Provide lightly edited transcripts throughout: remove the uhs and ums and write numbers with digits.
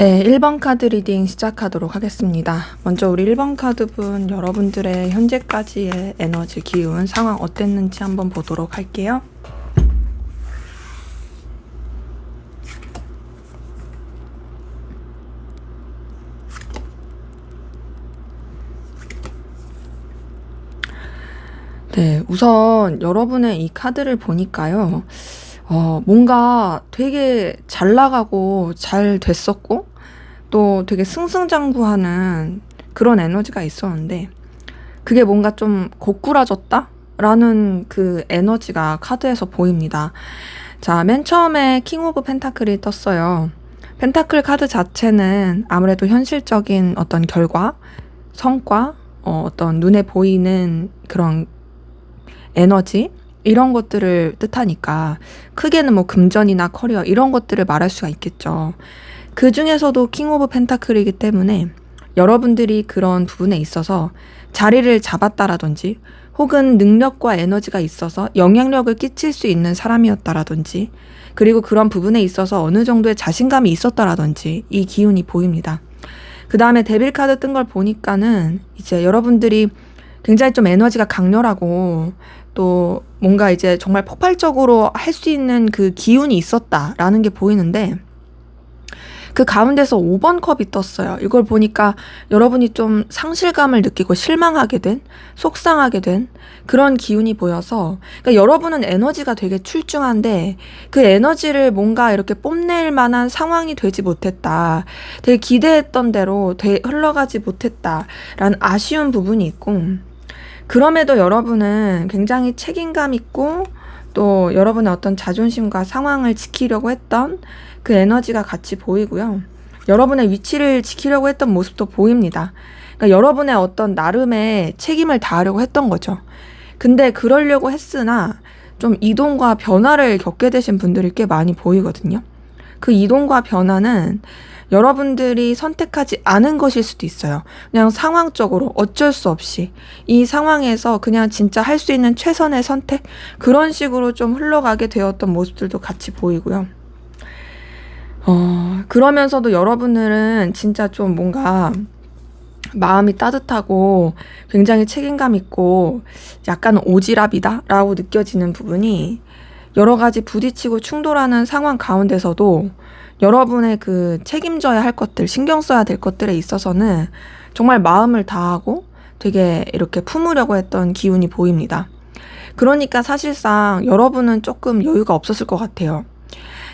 네, 1번 카드 리딩 시작하도록 하겠습니다. 먼저 우리 1번 카드분 여러분들의 현재까지의 에너지, 기운, 상황 어땠는지 한번 보도록 할게요. 네, 우선 여러분의 이 카드를 보니까요. 뭔가 되게 잘 나가고 잘 됐었고 또 되게 승승장구하는 그런 에너지가 있었는데 그게 뭔가 좀 고꾸라졌다? 라는 그 에너지가 카드에서 보입니다. 자, 맨 처음에 킹 오브 펜타클이 떴어요. 펜타클 카드 자체는 아무래도 현실적인 어떤 결과, 성과, 어떤 눈에 보이는 그런 에너지 이런 것들을 뜻하니까 크게는 뭐 금전이나 커리어 이런 것들을 말할 수가 있겠죠. 그 중에서도 킹 오브 펜타클이기 때문에 여러분들이 그런 부분에 있어서 자리를 잡았다라든지 혹은 능력과 에너지가 있어서 영향력을 끼칠 수 있는 사람이었다라든지 그리고 그런 부분에 있어서 어느 정도의 자신감이 있었다라든지 이 기운이 보입니다. 그 다음에 데빌 카드 뜬 걸 보니까는 이제 여러분들이 굉장히 좀 에너지가 강렬하고 또 뭔가 이제 정말 폭발적으로 할 수 있는 그 기운이 있었다라는 게 보이는데 그 가운데서 5번 컵이 떴어요. 이걸 보니까 여러분이 좀 상실감을 느끼고 실망하게 된, 속상하게 된 그런 기운이 보여서 그러니까 여러분은 에너지가 되게 출중한데 그 에너지를 뭔가 이렇게 뽐낼 만한 상황이 되지 못했다. 되게 기대했던 대로 흘러가지 못했다라는 아쉬운 부분이 있고 그럼에도 여러분은 굉장히 책임감 있고 또 여러분의 어떤 자존심과 상황을 지키려고 했던 그 에너지가 같이 보이고요. 여러분의 위치를 지키려고 했던 모습도 보입니다. 그러니까 여러분의 어떤 나름의 책임을 다하려고 했던 거죠. 근데 그러려고 했으나 좀 이동과 변화를 겪게 되신 분들이 꽤 많이 보이거든요. 그 이동과 변화는 여러분들이 선택하지 않은 것일 수도 있어요. 그냥 상황적으로 어쩔 수 없이 이 상황에서 그냥 진짜 할 수 있는 최선의 선택? 그런 식으로 좀 흘러가게 되었던 모습들도 같이 보이고요. 그러면서도 여러분들은 진짜 좀 뭔가 마음이 따뜻하고 굉장히 책임감 있고 약간 오지랖이다 라고 느껴지는 부분이 여러 가지 부딪히고 충돌하는 상황 가운데서도 여러분의 그 책임져야 할 것들, 신경 써야 될 것들에 있어서는 정말 마음을 다하고 되게 이렇게 품으려고 했던 기운이 보입니다. 그러니까 사실상 여러분은 조금 여유가 없었을 것 같아요.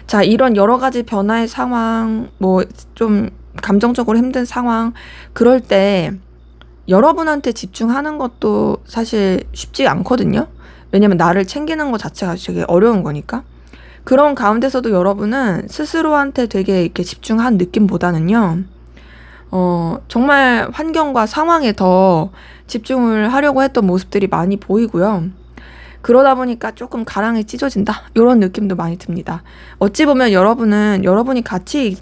자, 이런 여러 가지 변화의 상황, 뭐 좀 감정적으로 힘든 상황, 그럴 때 여러분한테 집중하는 것도 사실 쉽지 않거든요. 왜냐면 나를 챙기는 것 자체가 되게 어려운 거니까. 그런 가운데서도 여러분은 스스로한테 되게 이렇게 집중한 느낌보다는요, 정말 환경과 상황에 더 집중을 하려고 했던 모습들이 많이 보이고요. 그러다 보니까 조금 가랑이 찢어진다 이런 느낌도 많이 듭니다. 어찌 보면 여러분은 여러분이 가치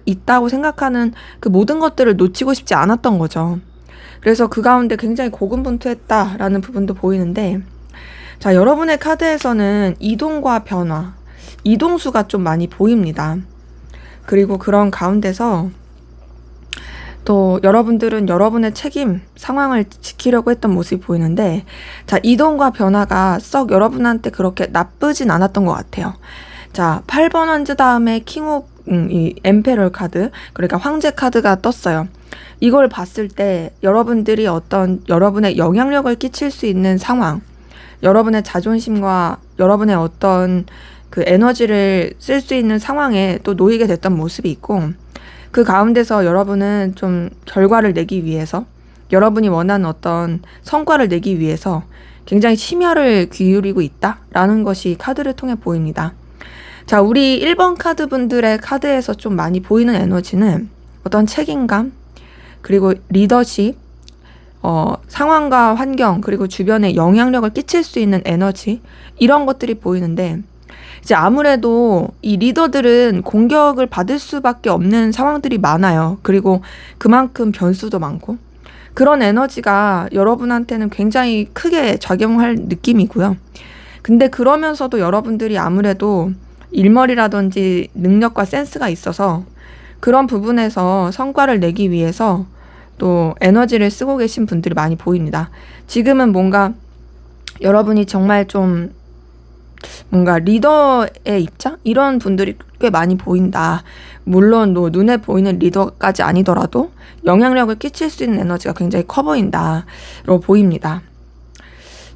있다고 생각하는 그 모든 것들을 놓치고 싶지 않았던 거죠. 그래서 그 가운데 굉장히 고군분투했다라는 부분도 보이는데 자, 여러분의 카드에서는 이동과 변화, 이동수가 좀 많이 보입니다. 그리고 그런 가운데서 또 여러분들은 여러분의 책임, 상황을 지키려고 했던 모습이 보이는데 자, 이동과 변화가 썩 여러분한테 그렇게 나쁘진 않았던 것 같아요. 자, 8번 환즈 다음에 이 엠페럴 카드, 그러니까 황제 카드가 떴어요. 이걸 봤을 때 여러분들이 어떤 여러분의 영향력을 끼칠 수 있는 상황, 여러분의 자존심과 여러분의 어떤 그 에너지를 쓸 수 있는 상황에 또 놓이게 됐던 모습이 있고 그 가운데서 여러분은 좀 결과를 내기 위해서 여러분이 원하는 어떤 성과를 내기 위해서 굉장히 심혈을 기울이고 있다라는 것이 카드를 통해 보입니다. 자, 우리 1번 카드 분들의 카드에서 좀 많이 보이는 에너지는 어떤 책임감, 그리고 리더십, 상황과 환경, 그리고 주변에 영향력을 끼칠 수 있는 에너지 이런 것들이 보이는데 이제 아무래도 이 리더들은 공격을 받을 수밖에 없는 상황들이 많아요. 그리고 그만큼 변수도 많고 그런 에너지가 여러분한테는 굉장히 크게 작용할 느낌이고요. 근데 그러면서도 여러분들이 아무래도 일머리라든지 능력과 센스가 있어서 그런 부분에서 성과를 내기 위해서 또 에너지를 쓰고 계신 분들이 많이 보입니다. 지금은 뭔가 여러분이 정말 좀 뭔가 리더의 입장? 이런 분들이 꽤 많이 보인다. 물론 뭐 눈에 보이는 리더까지 아니더라도 영향력을 끼칠 수 있는 에너지가 굉장히 커 보인다로 보입니다.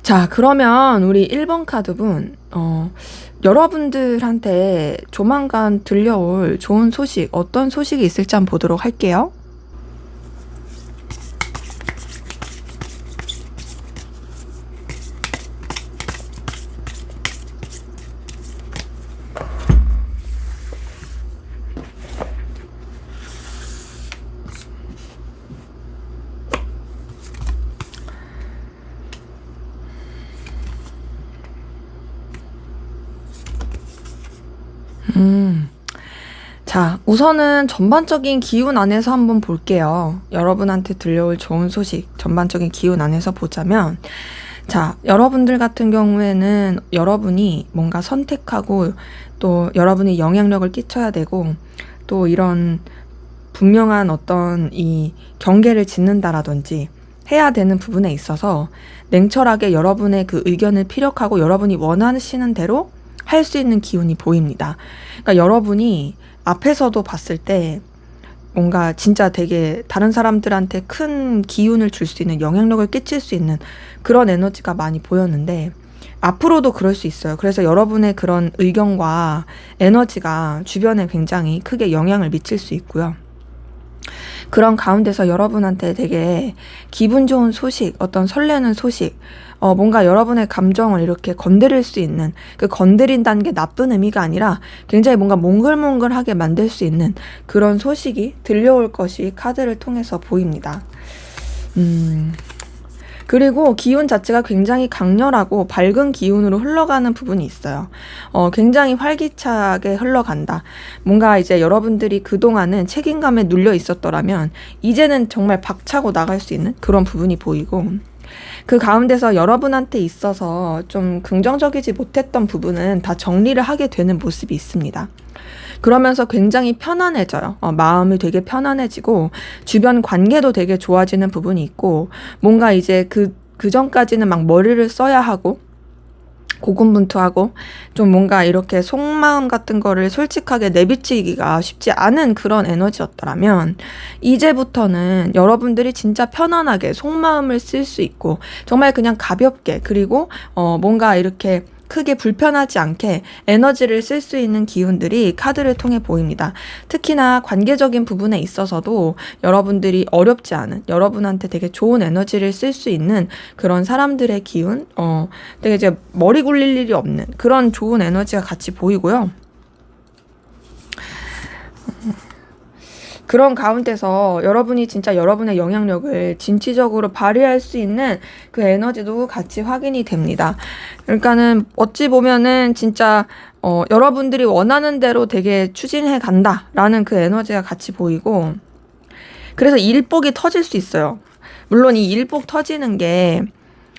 자, 그러면 우리 1번 카드분, 여러분들한테 조만간 들려올 좋은 소식, 어떤 소식이 있을지 한번 보도록 할게요. 자, 우선은 전반적인 기운 안에서 한번 볼게요. 여러분한테 들려올 좋은 소식, 전반적인 기운 안에서 보자면, 자, 여러분들 같은 경우에는 여러분이 뭔가 선택하고 또 여러분이 영향력을 끼쳐야 되고 또 이런 분명한 어떤 이 경계를 짓는다라든지 해야 되는 부분에 있어서 냉철하게 여러분의 그 의견을 피력하고 여러분이 원하시는 대로 할 수 있는 기운이 보입니다. 그러니까 여러분이 앞에서도 봤을 때 뭔가 진짜 되게 다른 사람들한테 큰 기운을 줄 수 있는 영향력을 끼칠 수 있는 그런 에너지가 많이 보였는데 앞으로도 그럴 수 있어요. 그래서 여러분의 그런 의견과 에너지가 주변에 굉장히 크게 영향을 미칠 수 있고요. 그런 가운데서 여러분한테 되게 기분 좋은 소식, 어떤 설레는 소식, 뭔가 여러분의 감정을 이렇게 건드릴 수 있는, 그 건드린다는 게 나쁜 의미가 아니라 굉장히 뭔가 몽글몽글하게 만들 수 있는 그런 소식이 들려올 것이 카드를 통해서 보입니다. 그리고 기운 자체가 굉장히 강렬하고 밝은 기운으로 흘러가는 부분이 있어요. 굉장히 활기차게 흘러간다. 뭔가 이제 여러분들이 그동안은 책임감에 눌려 있었더라면 이제는 정말 박차고 나갈 수 있는 그런 부분이 보이고, 그 가운데서 여러분한테 있어서 좀 긍정적이지 못했던 부분은 다 정리를 하게 되는 모습이 있습니다. 그러면서 굉장히 편안해져요. 마음이 되게 편안해지고 주변 관계도 되게 좋아지는 부분이 있고, 뭔가 이제 그 전까지는 막 머리를 써야 하고 고군분투하고 좀 뭔가 이렇게 속마음 같은 거를 솔직하게 내비치기가 쉽지 않은 그런 에너지였더라면 이제부터는 여러분들이 진짜 편안하게 속마음을 쓸 수 있고 정말 그냥 가볍게, 그리고 뭔가 이렇게 크게 불편하지 않게 에너지를 쓸 수 있는 기운들이 카드를 통해 보입니다. 특히나 관계적인 부분에 있어서도 여러분들이 어렵지 않은, 여러분한테 되게 좋은 에너지를 쓸 수 있는 그런 사람들의 기운, 되게 이제 머리 굴릴 일이 없는 그런 좋은 에너지가 같이 보이고요. 그런 가운데서 여러분이 진짜 여러분의 영향력을 진취적으로 발휘할 수 있는 그 에너지도 같이 확인이 됩니다. 그러니까는 어찌 보면은 진짜 여러분들이 원하는 대로 되게 추진해 간다라는 그 에너지가 같이 보이고, 그래서 일복이 터질 수 있어요. 물론 이 일복 터지는 게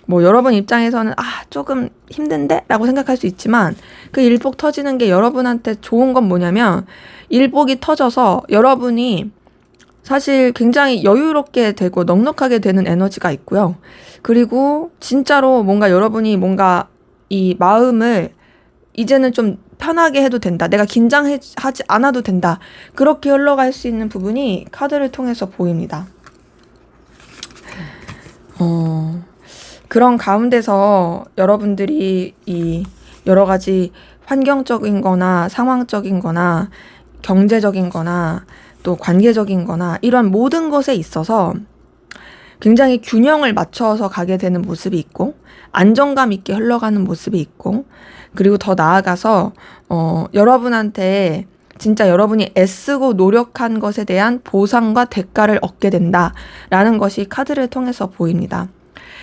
뭐 여러분 입장에서는 조금 힘든데? 라고 생각할 수 있지만, 그 일복 터지는 게 여러분한테 좋은 건 뭐냐면 일복이 터져서 여러분이 사실 굉장히 여유롭게 되고 넉넉하게 되는 에너지가 있고요. 그리고 진짜로 뭔가 여러분이 뭔가 이 마음을 이제는 좀 편하게 해도 된다, 내가 긴장하지 않아도 된다, 그렇게 흘러갈 수 있는 부분이 카드를 통해서 보입니다. 그런 가운데서 여러분들이 이 여러 가지 환경적인 거나 상황적인 거나 경제적인 거나 또 관계적인 거나 이런 모든 것에 있어서 굉장히 균형을 맞춰서 가게 되는 모습이 있고, 안정감 있게 흘러가는 모습이 있고, 그리고 더 나아가서 여러분한테 진짜 여러분이 애쓰고 노력한 것에 대한 보상과 대가를 얻게 된다라는 것이 카드를 통해서 보입니다.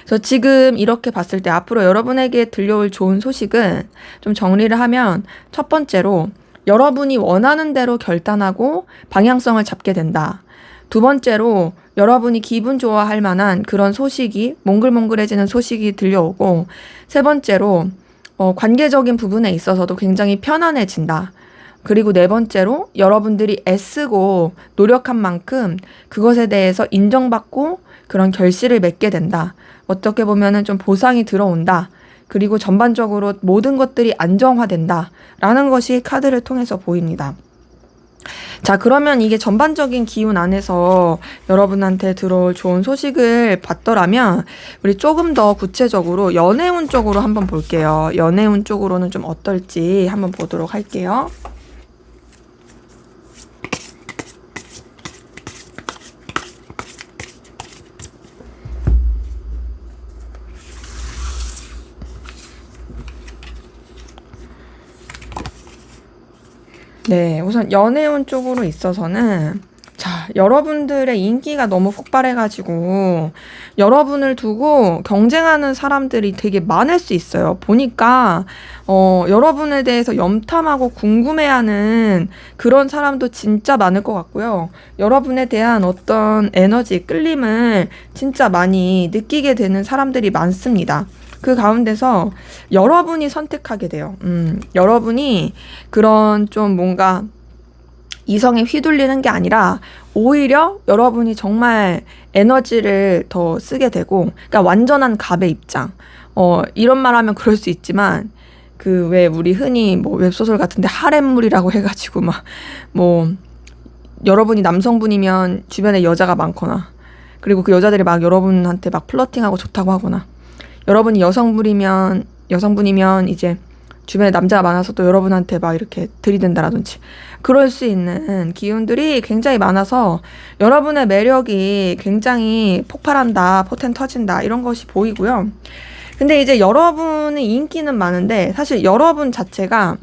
그래서 지금 이렇게 봤을 때 앞으로 여러분에게 들려올 좋은 소식은, 좀 정리를 하면, 첫 번째로 여러분이 원하는 대로 결단하고 방향성을 잡게 된다. 두 번째로 여러분이 기분 좋아할 만한 그런 소식이, 몽글몽글해지는 소식이 들려오고, 세 번째로 관계적인 부분에 있어서도 굉장히 편안해진다. 그리고 네 번째로 여러분들이 애쓰고 노력한 만큼 그것에 대해서 인정받고 그런 결실을 맺게 된다. 어떻게 보면은 좀 보상이 들어온다. 그리고 전반적으로 모든 것들이 안정화된다. 라는 것이 카드를 통해서 보입니다. 자, 그러면 이게 전반적인 기운 안에서 여러분한테 들어올 좋은 소식을 봤더라면 우리 조금 더 구체적으로 연애운 쪽으로 한번 볼게요. 연애운 쪽으로는 좀 어떨지 한번 보도록 할게요. 네, 우선 연애운 쪽으로 있어서는 자, 여러분들의 인기가 너무 폭발해가지고 여러분을 두고 경쟁하는 사람들이 되게 많을 수 있어요. 보니까 여러분에 대해서 염탐하고 궁금해하는 그런 사람도 진짜 많을 것 같고요. 여러분에 대한 어떤 에너지, 끌림을 진짜 많이 느끼게 되는 사람들이 많습니다. 그 가운데서 여러분이 선택하게 돼요. 여러분이 그런 좀 뭔가 이성에 휘둘리는 게 아니라 오히려 여러분이 정말 에너지를 더 쓰게 되고, 그러니까 완전한 갑의 입장. 이런 말 하면 그럴 수 있지만, 그 왜 우리 흔히 뭐 웹소설 같은데 하렘물이라고 해가지고 뭐 여러분이 남성분이면 주변에 여자가 많거나, 그리고 그 여자들이 막 여러분한테 막 플러팅하고 좋다고 하거나, 여러분이 여성분이면 이제 주변에 남자가 많아서 또 여러분한테 막 이렇게 들이댄다라든지 그럴 수 있는 기운들이 굉장히 많아서 여러분의 매력이 굉장히 폭발한다, 포텐 터진다 이런 것이 보이고요. 근데 이제 여러분의 인기는 많은데 사실 여러분 자체가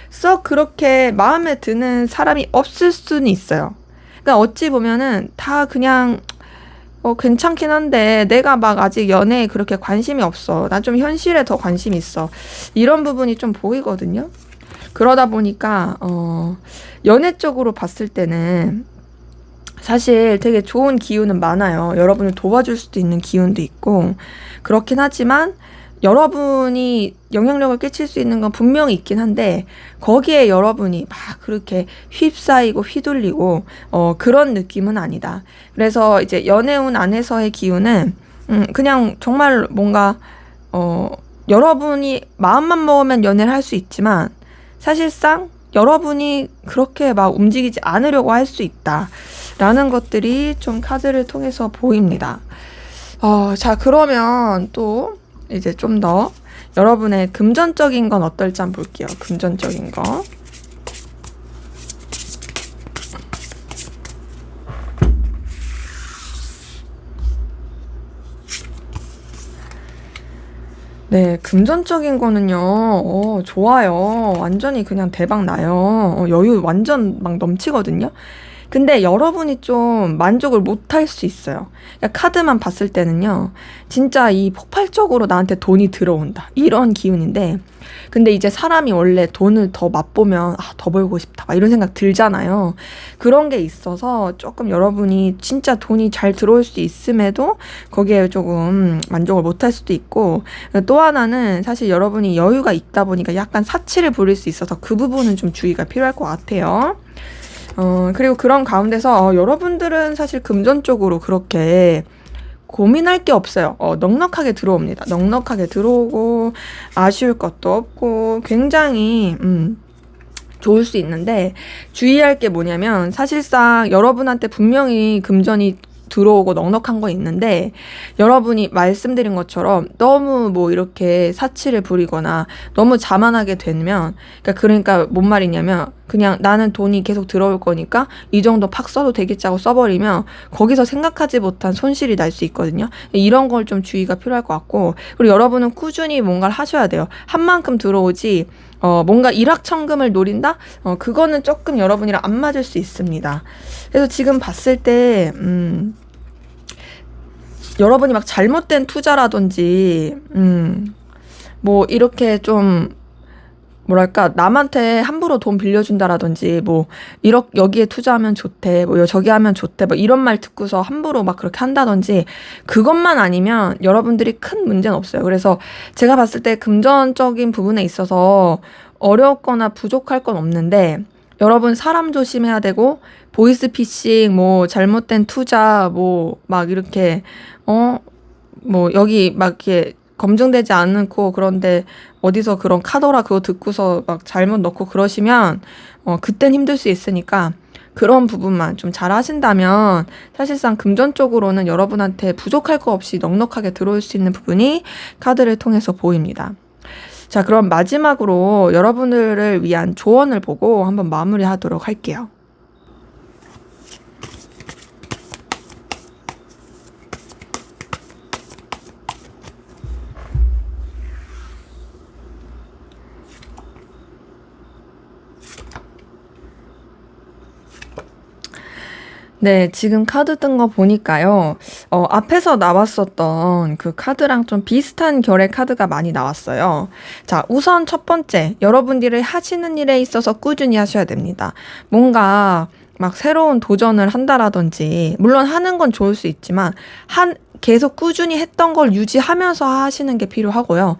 썩 그렇게 마음에 드는 사람이 없을 수는 있어요. 그러니까 어찌 보면은 다 그냥 괜찮긴 한데 내가 막 아직 연애에 그렇게 관심이 없어. 난 좀 현실에 더 관심이 있어. 이런 부분이 좀 보이거든요. 그러다 보니까 연애 쪽으로 봤을 때는 사실 되게 좋은 기운은 많아요. 여러분을 도와줄 수도 있는 기운도 있고 그렇긴 하지만 여러분이 영향력을 끼칠 수 있는 건 분명히 있긴 한데 거기에 여러분이 막 그렇게 휩싸이고 휘둘리고 그런 느낌은 아니다. 그래서 이제 연애운 안에서의 기운은 그냥 정말 뭔가 여러분이 마음만 먹으면 연애를 할 수 있지만 사실상 여러분이 그렇게 막 움직이지 않으려고 할 수 있다라는 것들이 좀 카드를 통해서 보입니다. 자, 그러면 또 이제 좀 더 여러분의 금전적인 건 어떨지 한번 볼게요. 금전적인 거. 네, 금전적인 거는요, 좋아요. 완전히 그냥 대박 나요. 여유 완전 막 넘치거든요. 근데 여러분이 좀 만족을 못 할 수 있어요. 그러니까 카드만 봤을 때는요, 진짜 이 폭발적으로 나한테 돈이 들어온다. 이런 기운인데, 근데 이제 사람이 원래 돈을 더 맛보면, 더 벌고 싶다. 막 이런 생각 들잖아요. 그런 게 있어서 조금 여러분이 진짜 돈이 잘 들어올 수 있음에도 거기에 조금 만족을 못 할 수도 있고, 또 하나는 사실 여러분이 여유가 있다 보니까 약간 사치를 부릴 수 있어서 그 부분은 좀 주의가 필요할 것 같아요. 그리고 그런 가운데서 여러분들은 사실 금전적으로 그렇게 고민할 게 없어요. 넉넉하게 들어옵니다. 넉넉하게 들어오고 아쉬울 것도 없고 굉장히 좋을 수 있는데 주의할 게 뭐냐면 사실상 여러분한테 분명히 금전이 들어오고 넉넉한 거 있는데 여러분이 말씀드린 것처럼 너무 뭐 이렇게 사치를 부리거나 너무 자만하게 되면 그러니까 뭔 말이냐면 그냥 나는 돈이 계속 들어올 거니까 이 정도 팍 써도 되겠지 하고 써버리면 거기서 생각하지 못한 손실이 날 수 있거든요. 이런 걸 좀 주의가 필요할 것 같고 그리고 여러분은 꾸준히 뭔가를 하셔야 돼요. 한 만큼 들어오지 뭔가 일확천금을 노린다? 그거는 조금 여러분이랑 안 맞을 수 있습니다. 그래서 지금 봤을 때 여러분이 막 잘못된 투자라든지 뭐 이렇게 좀 뭐랄까 남한테 함부로 돈 빌려준다라든지 뭐 여기에 투자하면 좋대 뭐 저기 하면 좋대 뭐 이런 말 듣고서 함부로 막 그렇게 한다든지 그것만 아니면 여러분들이 큰 문제는 없어요. 그래서 제가 봤을 때 금전적인 부분에 있어서 어렵거나 부족할 건 없는데 여러분 사람 조심해야 되고 보이스피싱 뭐 잘못된 투자 뭐 막 이렇게 뭐 여기 막 이렇게 검증되지 않고 그런데 어디서 그런 카더라 그거 듣고서 막 잘못 넣고 그러시면 그땐 힘들 수 있으니까 그런 부분만 좀 잘 하신다면 사실상 금전적으로는 여러분한테 부족할 거 없이 넉넉하게 들어올 수 있는 부분이 카드를 통해서 보입니다. 자, 그럼 마지막으로 여러분들을 위한 조언을 보고 한번 마무리하도록 할게요. 네, 지금 카드 뜬 거 보니까요. 앞에서 나왔었던 그 카드랑 좀 비슷한 결의 카드가 많이 나왔어요. 자, 우선 첫 번째, 여러분들이 하시는 일에 있어서 꾸준히 하셔야 됩니다. 뭔가 막 새로운 도전을 한다라든지, 물론 하는 건 좋을 수 있지만, 계속 꾸준히 했던 걸 유지하면서 하시는 게 필요하고요.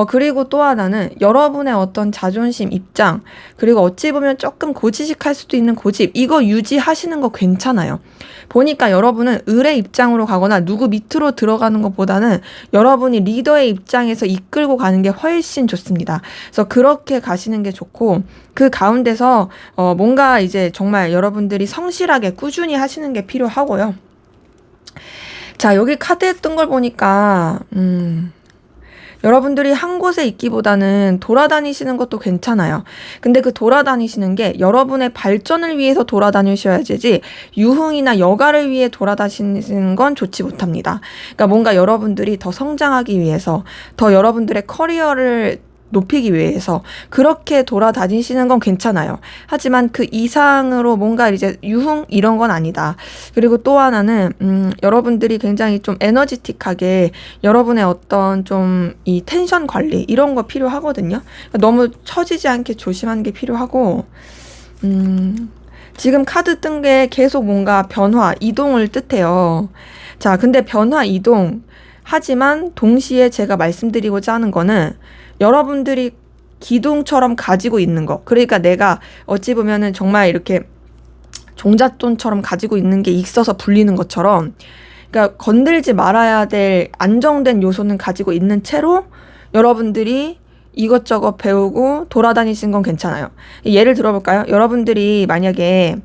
그리고 또 하나는 여러분의 어떤 자존심, 입장, 그리고 어찌 보면 조금 고지식할 수도 있는 고집, 이거 유지하시는 거 괜찮아요. 보니까 여러분은 을의 입장으로 가거나 누구 밑으로 들어가는 것보다는 여러분이 리더의 입장에서 이끌고 가는 게 훨씬 좋습니다. 그래서 그렇게 가시는 게 좋고, 그 가운데서 뭔가 이제 정말 여러분들이 성실하게 꾸준히 하시는 게 필요하고요. 자, 여기 카드에 뜬 걸 보니까, 여러분들이 한 곳에 있기보다는 돌아다니시는 것도 괜찮아요. 근데 그 돌아다니시는 게 여러분의 발전을 위해서 돌아다니셔야지 유흥이나 여가를 위해 돌아다니시는 건 좋지 못합니다. 그러니까 뭔가 여러분들이 더 성장하기 위해서, 더 여러분들의 커리어를 높이기 위해서 그렇게 돌아다니시는 건 괜찮아요. 하지만 그 이상으로 뭔가 이제 유흥 이런 건 아니다. 그리고 또 하나는 여러분들이 굉장히 좀 에너지틱하게 여러분의 어떤 좀 이 텐션 관리 이런 거 필요하거든요. 너무 처지지 않게 조심하는 게 필요하고 지금 카드 뜬 게 계속 뭔가 변화, 이동을 뜻해요. 자, 근데 변화, 이동 하지만 동시에 제가 말씀드리고자 하는 거는 여러분들이 기둥처럼 가지고 있는 거. 그러니까 내가 어찌 보면은 정말 이렇게 종잣돈처럼 가지고 있는 게 있어서 불리는 것처럼, 그러니까 건들지 말아야 될 안정된 요소는 가지고 있는 채로 여러분들이 이것저것 배우고 돌아다니신 건 괜찮아요. 예를 들어볼까요? 여러분들이 만약에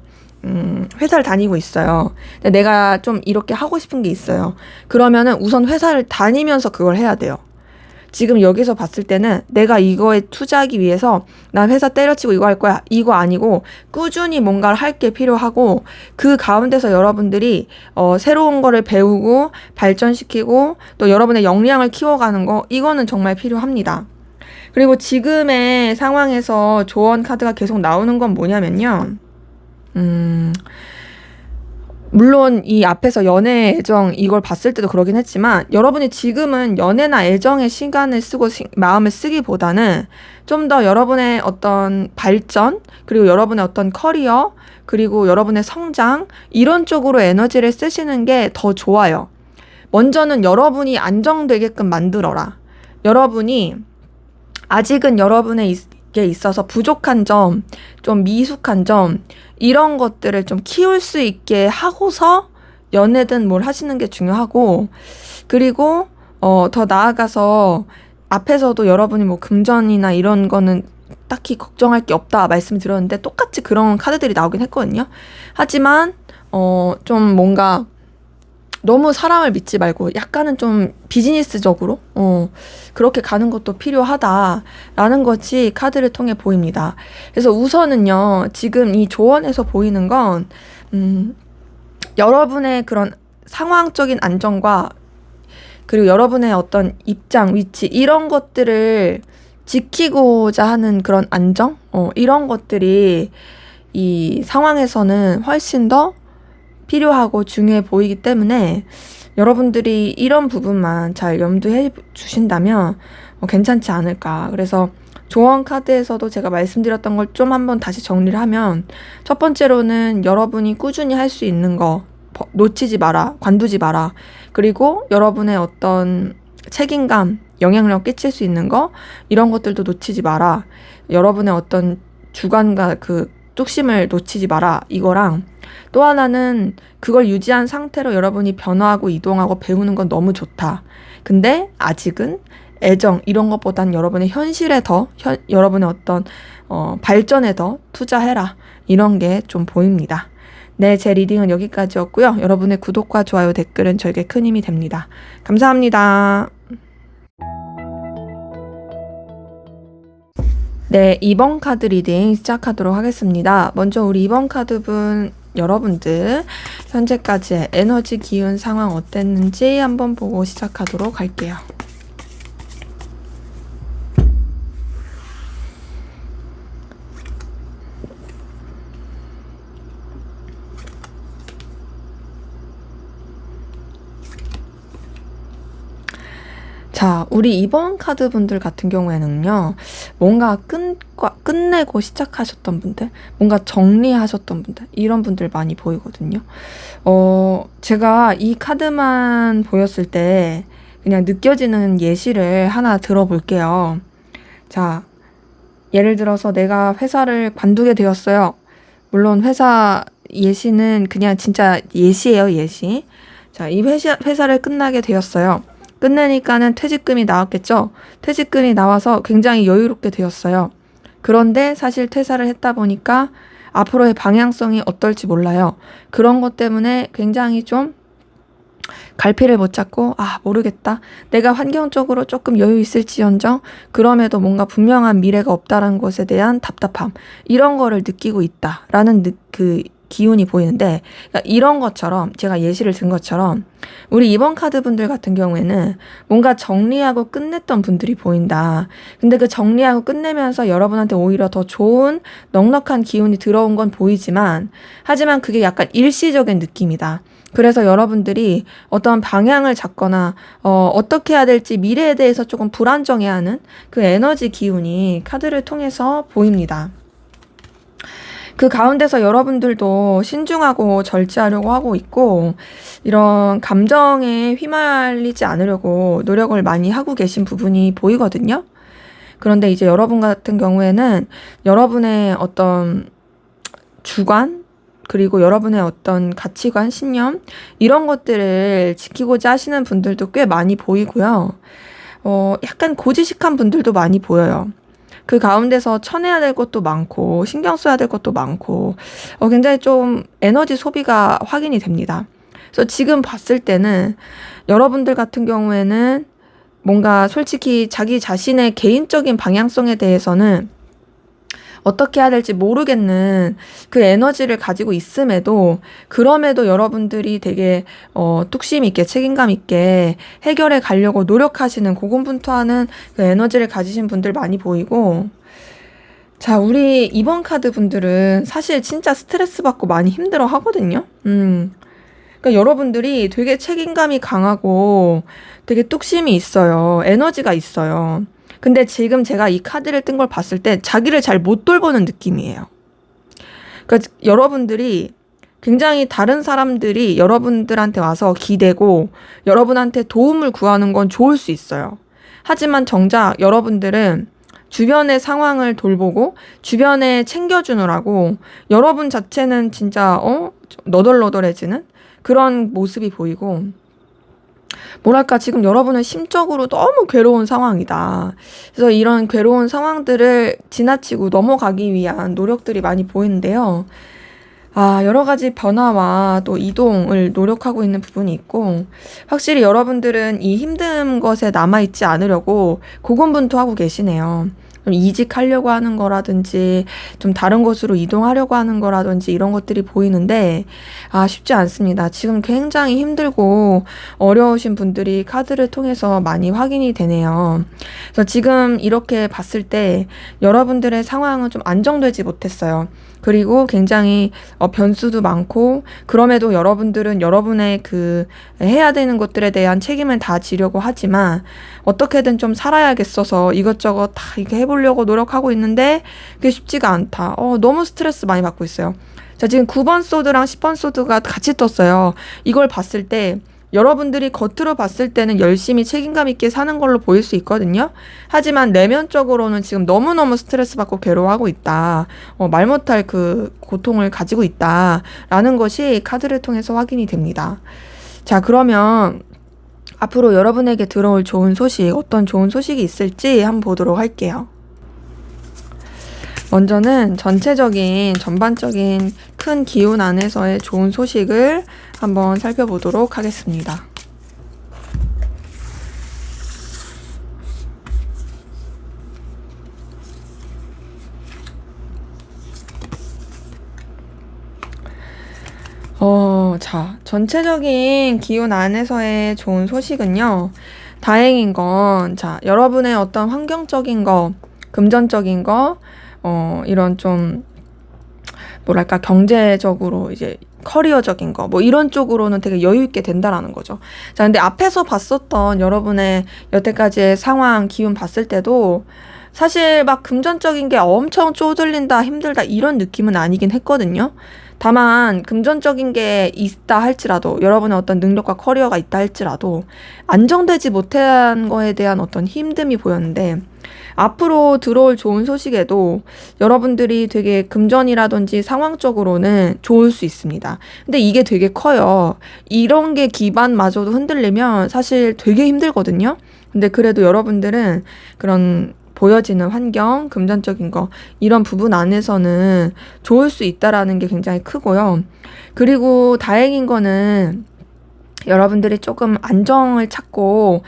회사를 다니고 있어요. 근데 내가 좀 이렇게 하고 싶은 게 있어요. 그러면은 우선 회사를 다니면서 그걸 해야 돼요. 지금 여기서 봤을 때는 내가 이거에 투자하기 위해서 난 회사 때려치고 이거 할 거야. 이거 아니고 꾸준히 뭔가를 할 게 필요하고 그 가운데서 여러분들이 새로운 거를 배우고 발전시키고 또 여러분의 역량을 키워가는 거 이거는 정말 필요합니다. 그리고 지금의 상황에서 조언 카드가 계속 나오는 건 뭐냐면요. 물론 이 앞에서 연애, 애정 이걸 봤을 때도 그러긴 했지만 여러분이 지금은 연애나 애정에 시간을 쓰고 마음을 쓰기보다는 좀 더 여러분의 어떤 발전, 그리고 여러분의 어떤 커리어, 그리고 여러분의 성장 이런 쪽으로 에너지를 쓰시는 게 더 좋아요. 먼저는 여러분이 안정되게끔 만들어라. 여러분이 아직은 여러분에게 있어서 부족한 점, 좀 미숙한 점 이런 것들을 좀 키울 수 있게 하고서 연애든 뭘 하시는 게 중요하고, 그리고 더 나아가서 앞에서도 여러분이 뭐 금전이나 이런 거는 딱히 걱정할 게 없다 말씀드렸는데 똑같이 그런 카드들이 나오긴 했거든요. 하지만 좀 뭔가 너무 사람을 믿지 말고 약간은 좀 비즈니스적으로 그렇게 가는 것도 필요하다라는 것이 카드를 통해 보입니다. 그래서 우선은요, 지금 이 조언에서 보이는 건 여러분의 그런 상황적인 안정과 그리고 여러분의 어떤 입장, 위치 이런 것들을 지키고자 하는 그런 안정? 이런 것들이 이 상황에서는 훨씬 더 필요하고 중요해 보이기 때문에 여러분들이 이런 부분만 잘 염두해 주신다면 괜찮지 않을까. 그래서 조언 카드에서도 제가 말씀드렸던 걸 좀 한번 다시 정리를 하면, 첫 번째로는 여러분이 꾸준히 할 수 있는 거 놓치지 마라, 관두지 마라. 그리고 여러분의 어떤 책임감, 영향력 끼칠 수 있는 거 이런 것들도 놓치지 마라. 여러분의 어떤 주관과 그 뚝심을 놓치지 마라 이거랑, 또 하나는 그걸 유지한 상태로 여러분이 변화하고 이동하고 배우는 건 너무 좋다. 근데 아직은 애정 이런 것보단 여러분의 현실에 더 여러분의 어떤 발전에 더 투자해라, 이런 게 좀 보입니다. 네, 제 리딩은 여기까지였고요. 여러분의 구독과 좋아요, 댓글은 저에게 큰 힘이 됩니다. 감사합니다. 네, 2번 카드 리딩 시작하도록 하겠습니다. 먼저 우리 2번 카드분 여러분들 현재까지의 에너지 기운 상황 어땠는지 한번 보고 시작하도록 할게요. 자, 우리 2번 카드 분들 같은 경우에는요, 뭔가 끝내고 시작하셨던 분들, 뭔가 정리하셨던 분들, 이런 분들 많이 보이거든요. 제가 이 카드만 보였을 때 그냥 느껴지는 예시를 하나 들어볼게요. 자, 예를 들어서 내가 회사를 관두게 되었어요. 물론 회사 예시는 그냥 진짜 예시예요, 예시. 자, 이 회사를 끝나게 되었어요. 끝내니까는 퇴직금이 나왔겠죠. 퇴직금이 나와서 굉장히 여유롭게 되었어요. 그런데 사실 퇴사를 했다 보니까 앞으로의 방향성이 어떨지 몰라요. 그런 것 때문에 굉장히 좀 갈피를 못 잡고, 모르겠다. 내가 환경적으로 조금 여유 있을지언정 그럼에도 뭔가 분명한 미래가 없다라는 것에 대한 답답함, 이런 거를 느끼고 있다라는 그 기운이 보이는데, 그러니까 이런 것처럼 제가 예시를 든 것처럼 우리 2번 카드 분들 같은 경우에는 뭔가 정리하고 끝냈던 분들이 보인다. 근데 그 정리하고 끝내면서 여러분한테 오히려 더 좋은 넉넉한 기운이 들어온 건 보이지만, 하지만 그게 약간 일시적인 느낌이다. 그래서 여러분들이 어떤 방향을 잡거나 어떻게 해야 될지 미래에 대해서 조금 불안정해하는 그 에너지 기운이 카드를 통해서 보입니다. 그 가운데서 여러분들도 신중하고 절제하려고 하고 있고, 이런 감정에 휘말리지 않으려고 노력을 많이 하고 계신 부분이 보이거든요. 그런데 이제 여러분 같은 경우에는 여러분의 어떤 주관, 그리고 여러분의 어떤 가치관, 신념, 이런 것들을 지키고자 하시는 분들도 꽤 많이 보이고요. 약간 고지식한 분들도 많이 보여요. 그 가운데서 쳐내야 될 것도 많고 신경 써야 될 것도 많고 굉장히 좀 에너지 소비가 확인이 됩니다. 그래서 지금 봤을 때는 여러분들 같은 경우에는 뭔가 솔직히 자기 자신의 개인적인 방향성에 대해서는 어떻게 해야 될지 모르겠는 그 에너지를 가지고 있음에도, 그럼에도 여러분들이 되게 뚝심 있게 책임감 있게 해결해 가려고 노력하시는, 고군분투하는 그 에너지를 가지신 분들 많이 보이고, 자, 우리 2번 카드 분들은 사실 진짜 스트레스 받고 많이 힘들어 하거든요. 그러니까 여러분들이 되게 책임감이 강하고 되게 뚝심이 있어요. 에너지가 있어요. 근데 지금 제가 이 카드를 뜬 걸 봤을 때 자기를 잘 못 돌보는 느낌이에요. 그러니까 여러분들이 굉장히 다른 사람들이 여러분들한테 와서 기대고 여러분한테 도움을 구하는 건 좋을 수 있어요. 하지만 정작 여러분들은 주변의 상황을 돌보고 주변에 챙겨주느라고 여러분 자체는 진짜 너덜너덜해지는 그런 모습이 보이고, 뭐랄까, 지금 여러분은 심적으로 너무 괴로운 상황이다. 그래서 이런 괴로운 상황들을 지나치고 넘어가기 위한 노력들이 많이 보이는데요. 여러 가지 변화와 또 이동을 노력하고 있는 부분이 있고, 확실히 여러분들은 이 힘든 것에 남아있지 않으려고 고군분투하고 계시네요. 좀 이직하려고 하는 거라든지 좀 다른 곳으로 이동하려고 하는 거라든지 이런 것들이 보이는데 쉽지 않습니다. 지금 굉장히 힘들고 어려우신 분들이 카드를 통해서 많이 확인이 되네요. 그래서 지금 이렇게 봤을 때 여러분들의 상황은 좀 안정되지 못했어요. 그리고 굉장히 변수도 많고, 그럼에도 여러분들은 여러분의 그 해야 되는 것들에 대한 책임을 다 지려고 하지만 어떻게든 좀 살아야겠어서 이것저것 다 이렇게 해보려고 노력하고 있는데 그게 쉽지가 않다. 너무 스트레스 많이 받고 있어요. 자, 지금 9번 소드랑 10번 소드가 같이 떴어요. 이걸 봤을 때 여러분들이 겉으로 봤을 때는 열심히 책임감 있게 사는 걸로 보일 수 있거든요. 하지만 내면적으로는 지금 너무너무 스트레스 받고 괴로워하고 있다. 말 못할 그 고통을 가지고 있다라는 것이 카드를 통해서 확인이 됩니다. 자, 그러면 앞으로 여러분에게 들어올 좋은 소식, 어떤 좋은 소식이 있을지 한번 보도록 할게요. 먼저는 전반적인 큰 기운 안에서의 좋은 소식을 한번 살펴보도록 하겠습니다. 자, 전체적인 기운 안에서의 좋은 소식은요. 다행인 건, 자, 여러분의 어떤 환경적인 거, 금전적인 거, 이런 좀, 뭐랄까, 경제적으로 이제 커리어적인 거, 뭐 이런 쪽으로는 되게 여유 있게 된다라는 거죠. 자, 근데 앞에서 봤었던 여러분의 여태까지의 상황, 기운 봤을 때도 사실 막 금전적인 게 엄청 쪼들린다, 힘들다 이런 느낌은 아니긴 했거든요. 다만 금전적인 게 있다 할지라도 여러분의 어떤 능력과 커리어가 있다 할지라도 안정되지 못한 거에 대한 어떤 힘듦이 보였는데 앞으로 들어올 좋은 소식에도 여러분들이 되게 금전이라든지 상황적으로는 좋을 수 있습니다. 근데 이게 되게 커요. 이런 게 기반마저도 흔들리면 사실 되게 힘들거든요. 근데 그래도 여러분들은 그런 보여지는 환경, 금전적인 거 이런 부분 안에서는 좋을 수 있다라는 게 굉장히 크고요. 그리고 다행인 거는 여러분들이 조금 안정을 찾고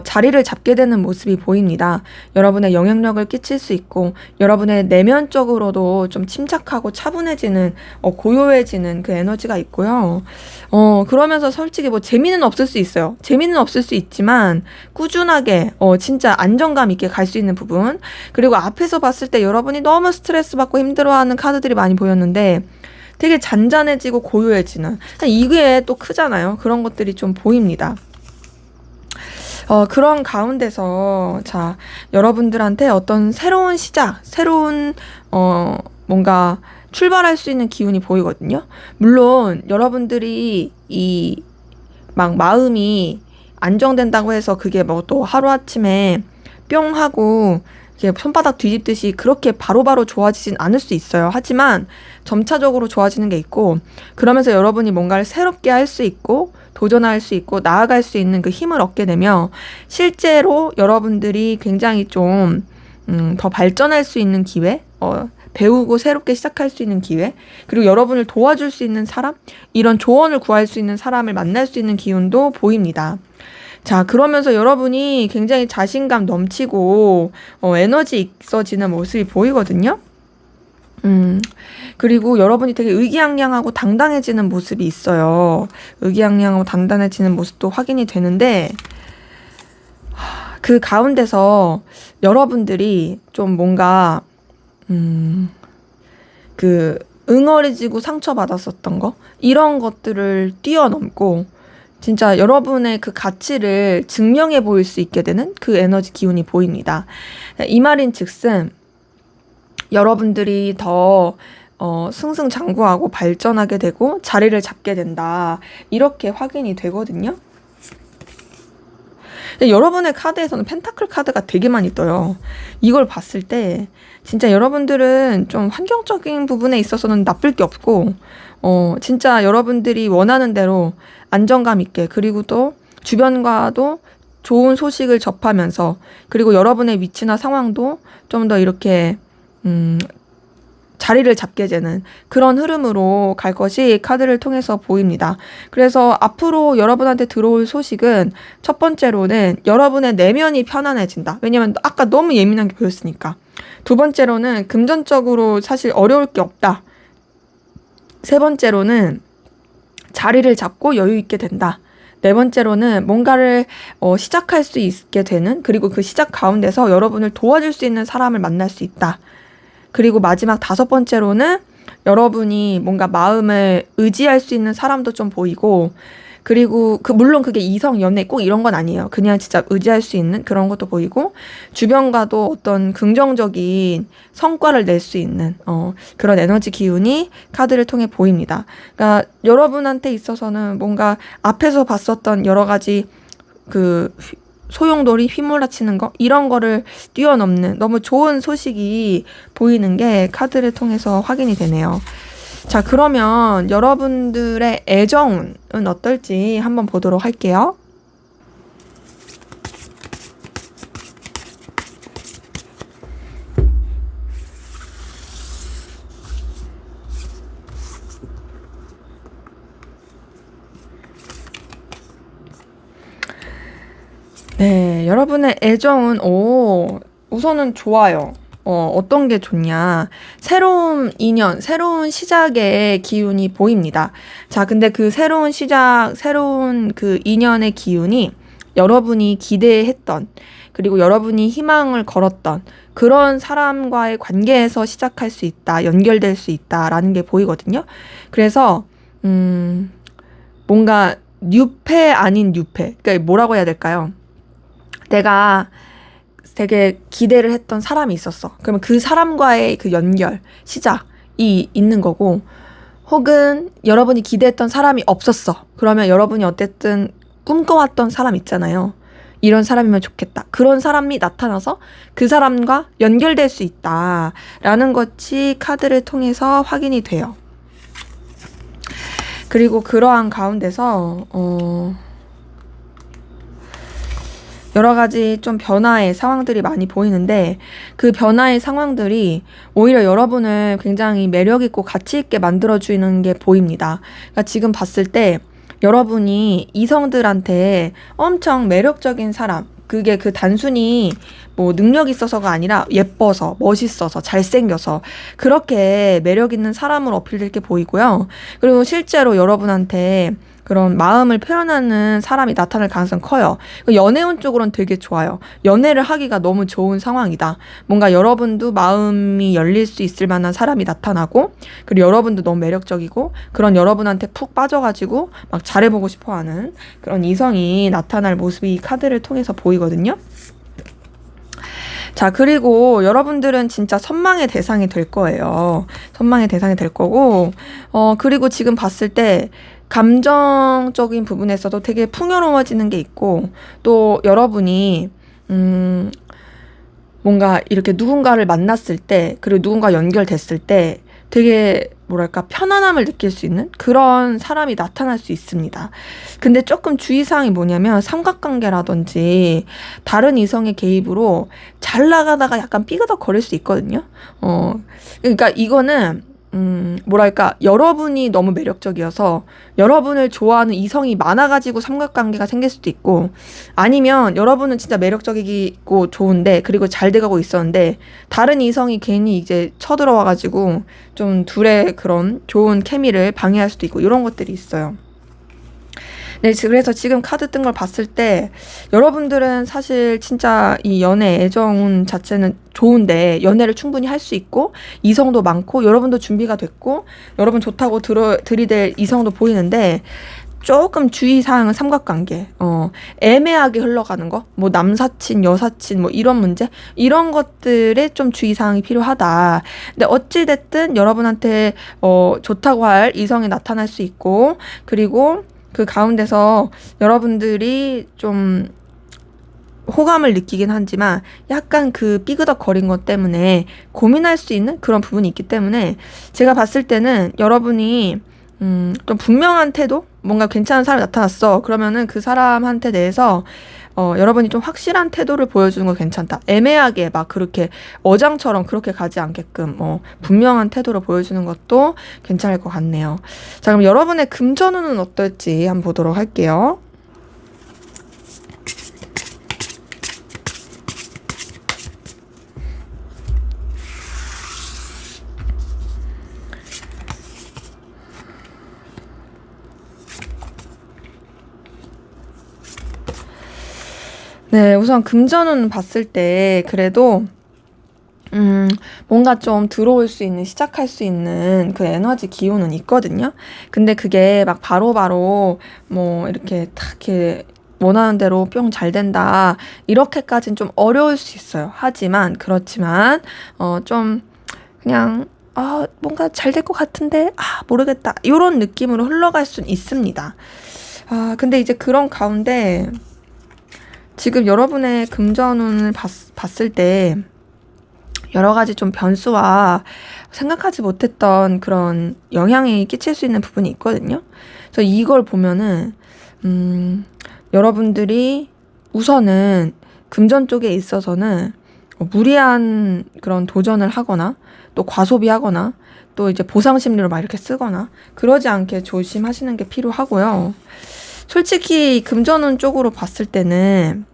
자리를 잡게 되는 모습이 보입니다. 여러분의 영향력을 끼칠 수 있고 여러분의 내면적으로도 좀 침착하고 차분해지는 고요해지는 그 에너지가 있고요. 그러면서 솔직히 뭐 재미는 없을 수 있어요. 재미는 없을 수 있지만 꾸준하게 진짜 안정감 있게 갈 수 있는 부분, 그리고 앞에서 봤을 때 여러분이 너무 스트레스 받고 힘들어하는 카드들이 많이 보였는데 되게 잔잔해지고 고요해지는, 이게 또 크잖아요. 그런 것들이 좀 보입니다. 그런 가운데서 자, 여러분들한테 어떤 새로운 시작, 새로운 뭔가 출발할 수 있는 기운이 보이거든요. 물론 여러분들이 이 막 마음이 안정된다고 해서 그게 뭐 또 하루아침에 뿅 하고 이렇게 손바닥 뒤집듯이 그렇게 바로바로 좋아지진 않을 수 있어요. 하지만 점차적으로 좋아지는 게 있고, 그러면서 여러분이 뭔가를 새롭게 할 수 있고 도전할 수 있고 나아갈 수 있는 그 힘을 얻게 되면 실제로 여러분들이 굉장히 좀 더 발전할 수 있는 기회, 배우고 새롭게 시작할 수 있는 기회, 그리고 여러분을 도와줄 수 있는 사람, 이런 조언을 구할 수 있는 사람을 만날 수 있는 기운도 보입니다. 자, 그러면서 여러분이 굉장히 자신감 넘치고 에너지 있어지는 모습이 보이거든요. 그리고 여러분이 되게 의기양양하고 당당해지는 모습이 있어요. 의기양양하고 당당해지는 모습도 확인이 되는데, 그 가운데서 여러분들이 좀 뭔가 그 응어리지고 상처받았었던 거, 이런 것들을 뛰어넘고 진짜 여러분의 그 가치를 증명해 보일 수 있게 되는 그 에너지 기운이 보입니다. 이 말인 즉슨 여러분들이 더 승승장구하고 발전하게 되고 자리를 잡게 된다, 이렇게 확인이 되거든요. 근데 여러분의 카드에서는 펜타클 카드가 되게 많이 떠요. 이걸 봤을 때 진짜 여러분들은 좀 환경적인 부분에 있어서는 나쁠 게 없고 진짜 여러분들이 원하는 대로 안정감 있게, 그리고 또 주변과도 좋은 소식을 접하면서, 그리고 여러분의 위치나 상황도 좀 더 이렇게 자리를 잡게 되는 그런 흐름으로 갈 것이 카드를 통해서 보입니다. 그래서 앞으로 여러분한테 들어올 소식은 첫 번째로는 여러분의 내면이 편안해진다. 왜냐면 아까 너무 예민한 게 보였으니까. 두 번째로는 금전적으로 사실 어려울 게 없다. 세 번째로는 자리를 잡고 여유 있게 된다. 네 번째로는 뭔가를 시작할 수 있게 되는, 그리고 그 시작 가운데서 여러분을 도와줄 수 있는 사람을 만날 수 있다. 그리고 마지막 다섯 번째로는 여러분이 뭔가 마음을 의지할 수 있는 사람도 좀 보이고, 그리고 물론 그게 이성 연애 꼭 이런 건 아니에요. 그냥 진짜 의지할 수 있는 그런 것도 보이고, 주변과도 어떤 긍정적인 성과를 낼 수 있는 그런 에너지 기운이 카드를 통해 보입니다. 그러니까 여러분한테 있어서는 뭔가 앞에서 봤었던 여러 가지 그 소용돌이 휘몰아치는 거 이런 거를 뛰어넘는 너무 좋은 소식이 보이는 게 카드를 통해서 확인이 되네요. 자, 그러면 여러분들의 애정은 어떨지 한번 보도록 할게요. 네, 여러분의 애정은, 우선은 좋아요. 어떤 게 좋냐. 새로운 인연, 새로운 시작의 기운이 보입니다. 자, 근데 그 새로운 시작, 새로운 그 인연의 기운이 여러분이 기대했던, 그리고 여러분이 희망을 걸었던 그런 사람과의 관계에서 시작할 수 있다, 연결될 수 있다라는 게 보이거든요. 그래서, 뭔가 뉴페 아닌 뉴페. 그러니까 뭐라고 해야 될까요? 내가 되게 기대를 했던 사람이 있었어. 그러면 그 사람과의 그 연결, 시작이 있는 거고, 혹은 여러분이 기대했던 사람이 없었어. 그러면 여러분이 어쨌든 꿈꿔왔던 사람 있잖아요. 이런 사람이면 좋겠다. 그런 사람이 나타나서 그 사람과 연결될 수 있다라는 것이 카드를 통해서 확인이 돼요. 그리고 그러한 가운데서 여러 가지 좀 변화의 상황들이 많이 보이는데, 그 변화의 상황들이 오히려 여러분을 굉장히 매력있고 가치있게 만들어주는 게 보입니다. 그러니까 지금 봤을 때 여러분이 이성들한테 엄청 매력적인 사람, 그게 그 단순히 뭐 능력 있어서가 아니라 예뻐서, 멋있어서, 잘생겨서 그렇게 매력 있는 사람으로 어필될 게 보이고요. 그리고 실제로 여러분한테 그런 마음을 표현하는 사람이 나타날 가능성이 커요. 연애운 쪽으로는 되게 좋아요. 연애를 하기가 너무 좋은 상황이다. 뭔가 여러분도 마음이 열릴 수 있을 만한 사람이 나타나고, 그리고 여러분도 너무 매력적이고, 그런 여러분한테 푹 빠져가지고 막 잘해보고 싶어하는 그런 이성이 나타날 모습이 이 카드를 통해서 보이거든요. 자, 그리고 여러분들은 진짜 선망의 대상이 될 거예요. 선망의 대상이 될 거고, 그리고 지금 봤을 때 감정적인 부분에서도 되게 풍요로워지는 게 있고, 또 여러분이 뭔가 이렇게 누군가를 만났을 때, 그리고 누군가 연결됐을 때 되게 뭐랄까 편안함을 느낄 수 있는 그런 사람이 나타날 수 있습니다. 근데 조금 주의사항이 뭐냐면, 삼각관계라든지 다른 이성의 개입으로 잘 나가다가 약간 삐그덕거릴 수 있거든요. 그러니까 이거는 뭐랄까, 여러분이 너무 매력적이어서 여러분을 좋아하는 이성이 많아가지고 삼각관계가 생길 수도 있고, 아니면 여러분은 진짜 매력적이고 좋은데, 그리고 잘 돼가고 있었는데 다른 이성이 괜히 이제 쳐들어와가지고 좀 둘의 그런 좋은 케미를 방해할 수도 있고, 이런 것들이 있어요. 네, 그래서 지금 카드 뜬 걸 봤을 때 여러분들은 사실 진짜 이 연애 애정 자체는 좋은데, 연애를 충분히 할 수 있고 이성도 많고 여러분도 준비가 됐고 여러분 좋다고 들이댈 이성도 보이는데, 조금 주의사항은 삼각관계, 애매하게 흘러가는 거, 뭐 남사친, 여사친, 뭐 이런 문제, 이런 것들에 좀 주의사항이 필요하다. 근데 어찌됐든 여러분한테 좋다고 할 이성이 나타날 수 있고, 그리고 그 가운데서 여러분들이 좀 호감을 느끼긴 하지만 약간 그 삐그덕거린 것 때문에 고민할 수 있는 그런 부분이 있기 때문에, 제가 봤을 때는 여러분이 좀 분명한 태도? 뭔가 괜찮은 사람이 나타났어. 그러면은 그 사람한테 대해서 여러분이 좀 확실한 태도를 보여주는 거 괜찮다. 애매하게 막 그렇게 어장처럼 그렇게 가지 않게끔 분명한 태도를 보여주는 것도 괜찮을 것 같네요. 자, 그럼 여러분의 금전운은 어떨지 한번 보도록 할게요. 네, 우선 금전운 봤을 때 그래도 음, 뭔가 좀 들어올 수 있는, 시작할 수 있는 그 에너지 기운은 있거든요. 근데 그게 막 바로바로 뭐 이렇게 탁 이렇게 원하는 대로 뿅 잘 된다. 이렇게까지는 좀 어려울 수 있어요. 하지만, 그렇지만, 좀 그냥, 뭔가 잘 될 것 같은데, 모르겠다. 이런 느낌으로 흘러갈 수는 있습니다. 근데 이제 그런 가운데 지금 여러분의 금전운을 봤을 때 여러 가지 좀 변수와 생각하지 못했던 그런 영향이 끼칠 수 있는 부분이 있거든요. 그래서 이걸 보면은, 여러분들이 우선은 금전 쪽에 있어서는 무리한 그런 도전을 하거나 또 과소비하거나 또 이제 보상 심리로 막 이렇게 쓰거나 그러지 않게 조심하시는 게 필요하고요. 솔직히 금전운 쪽으로 봤을 때는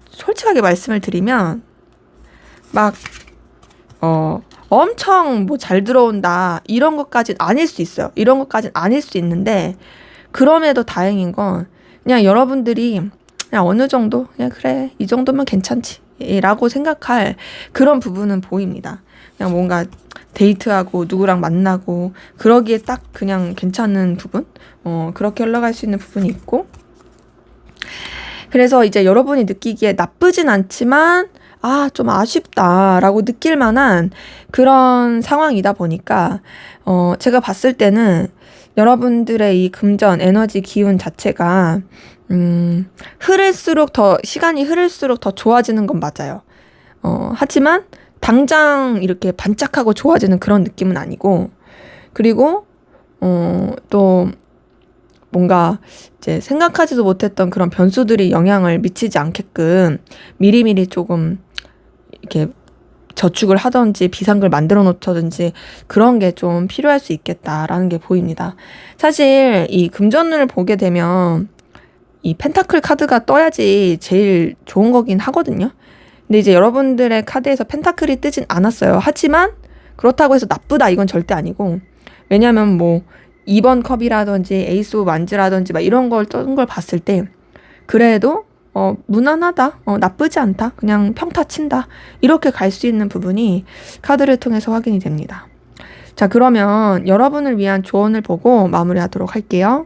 솔직하게 말씀을 드리면 막 엄청 뭐 잘 들어온다 이런 것까진 아닐 수 있어요. 이런 것까진 아닐 수 있는데 그럼에도 다행인 건 그냥 여러분들이 그냥 어느 정도 그냥 그래 이 정도면 괜찮지 라고 생각할 그런 부분은 보입니다. 그냥 뭔가 데이트하고 누구랑 만나고 그러기에 딱 그냥 괜찮은 부분 그렇게 흘러갈 수 있는 부분이 있고 그래서 이제 여러분이 느끼기에 나쁘진 않지만 좀 아쉽다라고 느낄 만한 그런 상황이다 보니까 제가 봤을 때는 여러분들의 이 금전 에너지 기운 자체가 시간이 흐를수록 더 좋아지는 건 맞아요. 하지만 당장 이렇게 반짝하고 좋아지는 그런 느낌은 아니고, 그리고, 또, 뭔가 이제 생각하지도 못했던 그런 변수들이 영향을 미치지 않게끔 미리미리 조금 이렇게 저축을 하든지 비상금을 만들어 놓다든지 그런 게 좀 필요할 수 있겠다라는 게 보입니다. 사실 이 금전운을 보게 되면 이 펜타클 카드가 떠야지 제일 좋은 거긴 하거든요. 근데 이제 여러분들의 카드에서 펜타클이 뜨진 않았어요. 하지만 그렇다고 해서 나쁘다 이건 절대 아니고, 왜냐면 뭐 2번 컵이라든지 에이스 오브 완즈라든지 막 이런 걸 뜬 걸 봤을 때 그래도 무난하다, 나쁘지 않다, 그냥 평타 친다 이렇게 갈 수 있는 부분이 카드를 통해서 확인이 됩니다. 자, 그러면 여러분을 위한 조언을 보고 마무리하도록 할게요.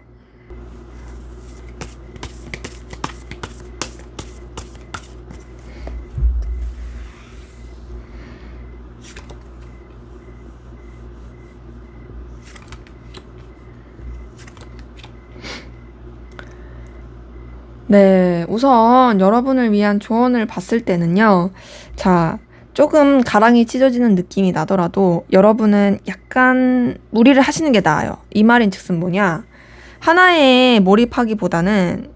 네, 우선 여러분을 위한 조언을 봤을 때는요. 자, 조금 가랑이 찢어지는 느낌이 나더라도 여러분은 약간 무리를 하시는 게 나아요. 이 말인즉슨 뭐냐? 하나에 몰입하기보다는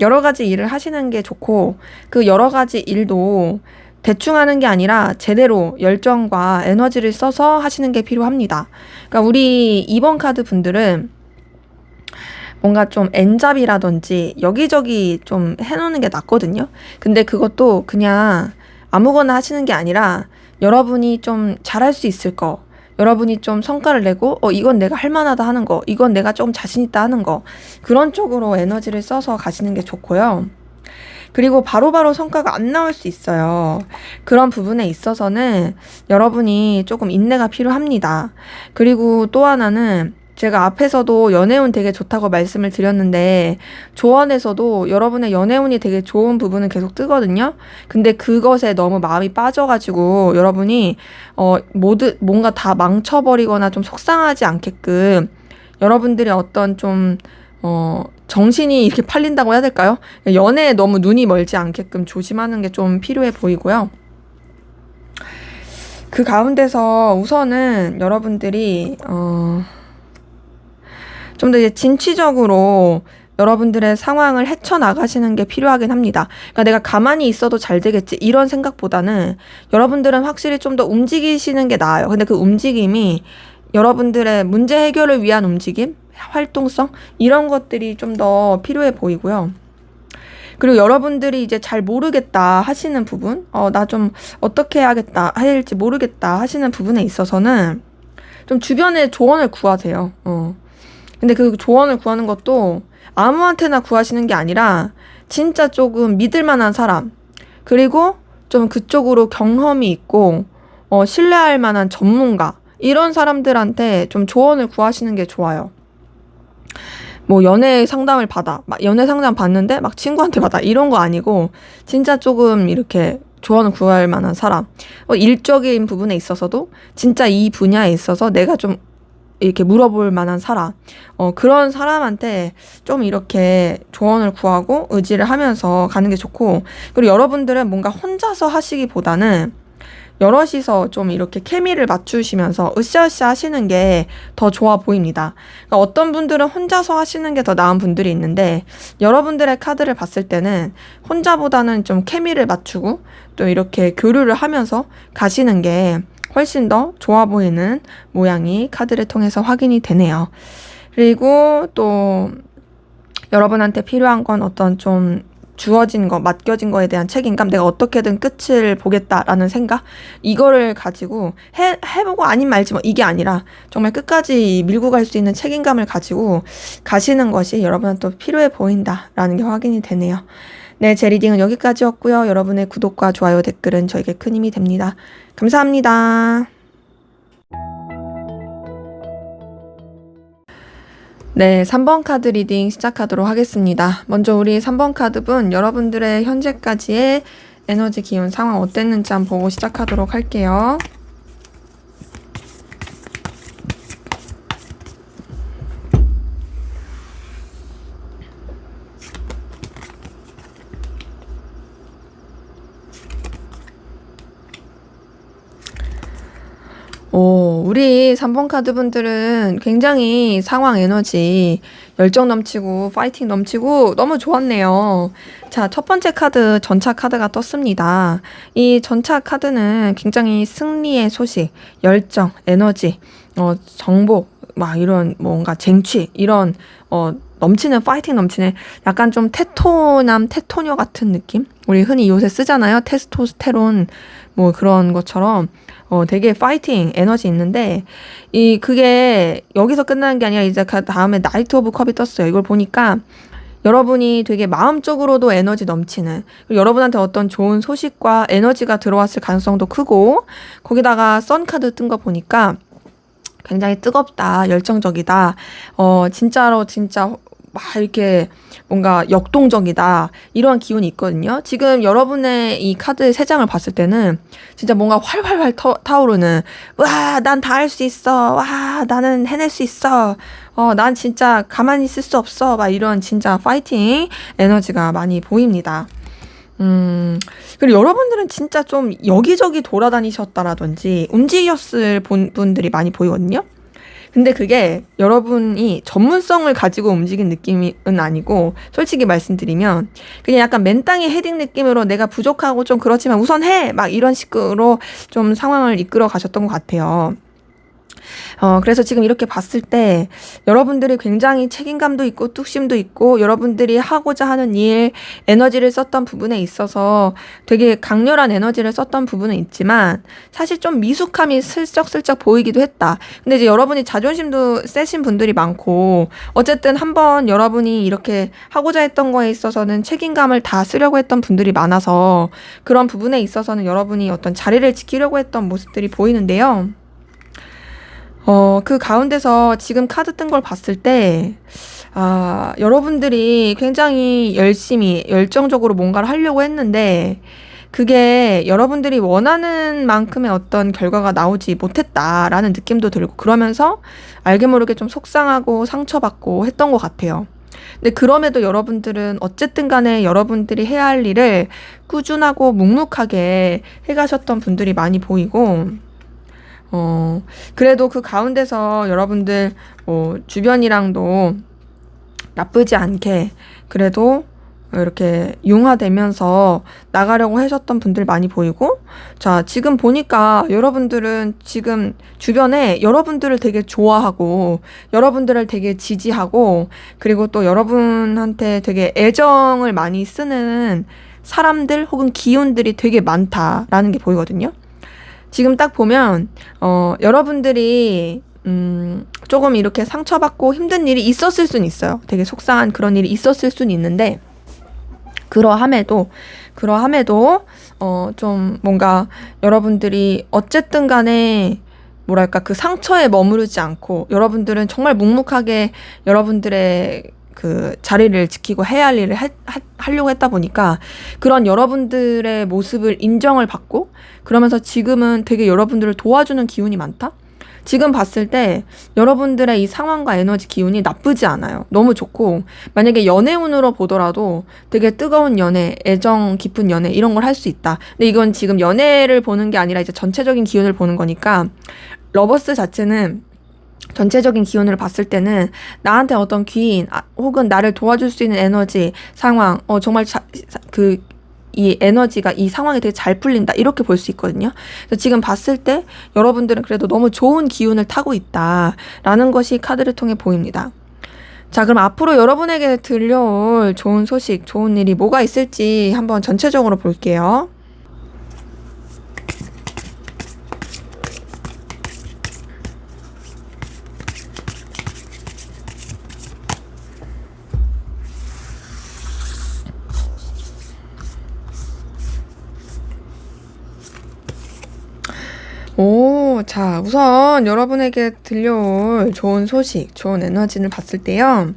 여러 가지 일을 하시는 게 좋고 그 여러 가지 일도 대충 하는 게 아니라 제대로 열정과 에너지를 써서 하시는 게 필요합니다. 그러니까 우리 2번 카드 분들은 뭔가 좀 N잡이라든지 여기저기 좀 해놓는 게 낫거든요. 근데 그것도 그냥 아무거나 하시는 게 아니라 여러분이 좀 잘할 수 있을 거, 여러분이 좀 성과를 내고 이건 내가 할 만하다 하는 거, 이건 내가 좀 자신 있다 하는 거, 그런 쪽으로 에너지를 써서 가시는 게 좋고요. 그리고 바로바로 성과가 안 나올 수 있어요. 그런 부분에 있어서는 여러분이 조금 인내가 필요합니다. 그리고 또 하나는 제가 앞에서도 연애운 되게 좋다고 말씀을 드렸는데 조언에서도 여러분의 연애운이 되게 좋은 부분은 계속 뜨거든요. 근데 그것에 너무 마음이 빠져가지고 여러분이 뭔가 다 망쳐버리거나 좀 속상하지 않게끔 여러분들의 어떤 좀 정신이 이렇게 팔린다고 해야 될까요? 연애에 너무 눈이 멀지 않게끔 조심하는 게 좀 필요해 보이고요. 그 가운데서 우선은 여러분들이 좀 더 이제 진취적으로 여러분들의 상황을 헤쳐나가시는 게 필요하긴 합니다. 그러니까 내가 가만히 있어도 잘 되겠지 이런 생각보다는 여러분들은 확실히 좀 더 움직이시는 게 나아요. 근데 그 움직임이 여러분들의 문제 해결을 위한 움직임, 활동성 이런 것들이 좀 더 필요해 보이고요. 그리고 여러분들이 이제 잘 모르겠다 하시는 부분, 나 좀 어떻게 해야겠다, 해야 할지 모르겠다 하시는 부분에 있어서는 좀 주변에 조언을 구하세요. 근데 그 조언을 구하는 것도 아무한테나 구하시는 게 아니라 진짜 조금 믿을 만한 사람, 그리고 좀 그쪽으로 경험이 있고 신뢰할 만한 전문가, 이런 사람들한테 좀 조언을 구하시는 게 좋아요. 뭐 연애 상담을 받아. 막 연애 상담 받는데 막 친구한테 받아. 이런 거 아니고 진짜 조금 이렇게 조언을 구할 만한 사람. 일적인 부분에 있어서도 진짜 이 분야에 있어서 내가 좀 이렇게 물어볼 만한 사람. 그런 사람한테 좀 이렇게 조언을 구하고 의지를 하면서 가는 게 좋고, 그리고 여러분들은 뭔가 혼자서 하시기보다는 여럿이서 좀 이렇게 케미를 맞추시면서 으쌰으쌰 하시는 게 더 좋아 보입니다. 그러니까 어떤 분들은 혼자서 하시는 게 더 나은 분들이 있는데, 여러분들의 카드를 봤을 때는 혼자보다는 좀 케미를 맞추고 또 이렇게 교류를 하면서 가시는 게 훨씬 더 좋아 보이는 모양이 카드를 통해서 확인이 되네요. 그리고 또 여러분한테 필요한 건 어떤 좀 주어진 거, 맡겨진 거에 대한 책임감, 내가 어떻게든 끝을 보겠다라는 생각, 이거를 가지고 해보고 아닌 말지 뭐 이게 아니라 정말 끝까지 밀고 갈 수 있는 책임감을 가지고 가시는 것이 여러분한테 또 필요해 보인다라는 게 확인이 되네요. 네, 제 리딩은 여기까지였고요. 여러분의 구독과 좋아요, 댓글은 저에게 큰 힘이 됩니다. 감사합니다. 네, 3번 카드 리딩 시작하도록 하겠습니다. 먼저 우리 3번 카드분, 여러분들의 현재까지의 에너지 기운 상황 어땠는지 한번 보고 시작하도록 할게요. 우리 3번 카드 분들은 굉장히 상황 에너지 열정 넘치고 파이팅 넘치고 너무 좋았네요. 자, 첫 번째 카드 전차 카드가 떴습니다. 이 전차 카드는 굉장히 승리의 소식, 열정, 에너지, 정복, 막 이런 뭔가 쟁취, 이런 넘치는 파이팅 넘치는 약간 좀 테토남 테토녀 같은 느낌? 우리 흔히 요새 쓰잖아요. 테스토스테론 뭐 그런 것처럼 되게 파이팅 에너지 있는데, 그게 여기서 끝나는 게 아니라 이제 그 다음에 나이트 오브 컵이 떴어요. 이걸 보니까 여러분이 되게 마음적으로도 에너지 넘치는, 그리고 여러분한테 어떤 좋은 소식과 에너지가 들어왔을 가능성도 크고, 거기다가 선 카드 뜬 거 보니까 굉장히 뜨겁다, 열정적이다, 진짜로 진짜 막 이렇게 뭔가 역동적이다, 이러한 기운이 있거든요. 지금 여러분의 이 카드 3장을 봤을 때는 진짜 뭔가 활활활 타오르는, 와, 난 다 할 수 있어, 와, 나는 해낼 수 있어, 난 진짜 가만히 있을 수 없어, 막 이런 진짜 파이팅 에너지가 많이 보입니다. 그리고 여러분들은 진짜 좀 여기저기 돌아다니셨다라든지 움직였을 분들이 많이 보이거든요. 근데 그게 여러분이 전문성을 가지고 움직인 느낌은 아니고, 솔직히 말씀드리면 그냥 약간 맨땅에 헤딩 느낌으로 내가 부족하고 좀 그렇지만 우선 해! 막 이런 식으로 좀 상황을 이끌어 가셨던 것 같아요. 그래서 지금 이렇게 봤을 때 여러분들이 굉장히 책임감도 있고 뚝심도 있고, 여러분들이 하고자 하는 일, 에너지를 썼던 부분에 있어서 되게 강렬한 에너지를 썼던 부분은 있지만 사실 좀 미숙함이 슬쩍슬쩍 보이기도 했다. 근데 이제 여러분이 자존심도 세신 분들이 많고, 어쨌든 한번 여러분이 이렇게 하고자 했던 거에 있어서는 책임감을 다 쓰려고 했던 분들이 많아서 그런 부분에 있어서는 여러분이 어떤 자리를 지키려고 했던 모습들이 보이는데요. 그 가운데서 지금 카드 뜬 걸 봤을 때, 여러분들이 굉장히 열심히, 열정적으로 뭔가를 하려고 했는데, 그게 여러분들이 원하는 만큼의 어떤 결과가 나오지 못했다라는 느낌도 들고, 그러면서 알게 모르게 좀 속상하고 상처받고 했던 것 같아요. 근데 그럼에도 여러분들은 어쨌든 간에 여러분들이 해야 할 일을 꾸준하고 묵묵하게 해가셨던 분들이 많이 보이고, 그래도 그 가운데서 여러분들 주변이랑도 나쁘지 않게 그래도 이렇게 융화되면서 나가려고 하셨던 분들 많이 보이고, 자, 지금 보니까 여러분들은 지금 주변에 여러분들을 되게 좋아하고 여러분들을 되게 지지하고, 그리고 또 여러분한테 되게 애정을 많이 쓰는 사람들 혹은 기운들이 되게 많다라는 게 보이거든요. 지금 딱 보면 여러분들이 조금 이렇게 상처받고 힘든 일이 있었을 수는 있어요. 되게 속상한 그런 일이 있었을 수는 있는데, 그러함에도 좀 뭔가 여러분들이 어쨌든 간에 뭐랄까 그 상처에 머무르지 않고 여러분들은 정말 묵묵하게 여러분들의 그 자리를 지키고 해야 할 일을 하려고 했다 보니까 그런 여러분들의 모습을 인정을 받고 그러면서 지금은 되게 여러분들을 도와주는 기운이 많다? 지금 봤을 때 여러분들의 이 상황과 에너지 기운이 나쁘지 않아요. 너무 좋고 만약에 연애운으로 보더라도 되게 뜨거운 연애, 애정 깊은 연애 이런 걸 할 수 있다. 근데 이건 지금 연애를 보는 게 아니라 이제 전체적인 기운을 보는 거니까 러버스 자체는 전체적인 기운을 봤을 때는 나한테 어떤 귀인 혹은 나를 도와줄 수 있는 에너지, 상황, 정말 이 에너지가 이 상황이 되게 잘 풀린다 이렇게 볼 수 있거든요. 그래서 지금 봤을 때 여러분들은 그래도 너무 좋은 기운을 타고 있다라는 것이 카드를 통해 보입니다. 자, 그럼 앞으로 여러분에게 들려올 좋은 소식, 좋은 일이 뭐가 있을지 한번 전체적으로 볼게요. 자, 우선 여러분에게 들려올 좋은 소식, 좋은 에너지를 봤을 때요.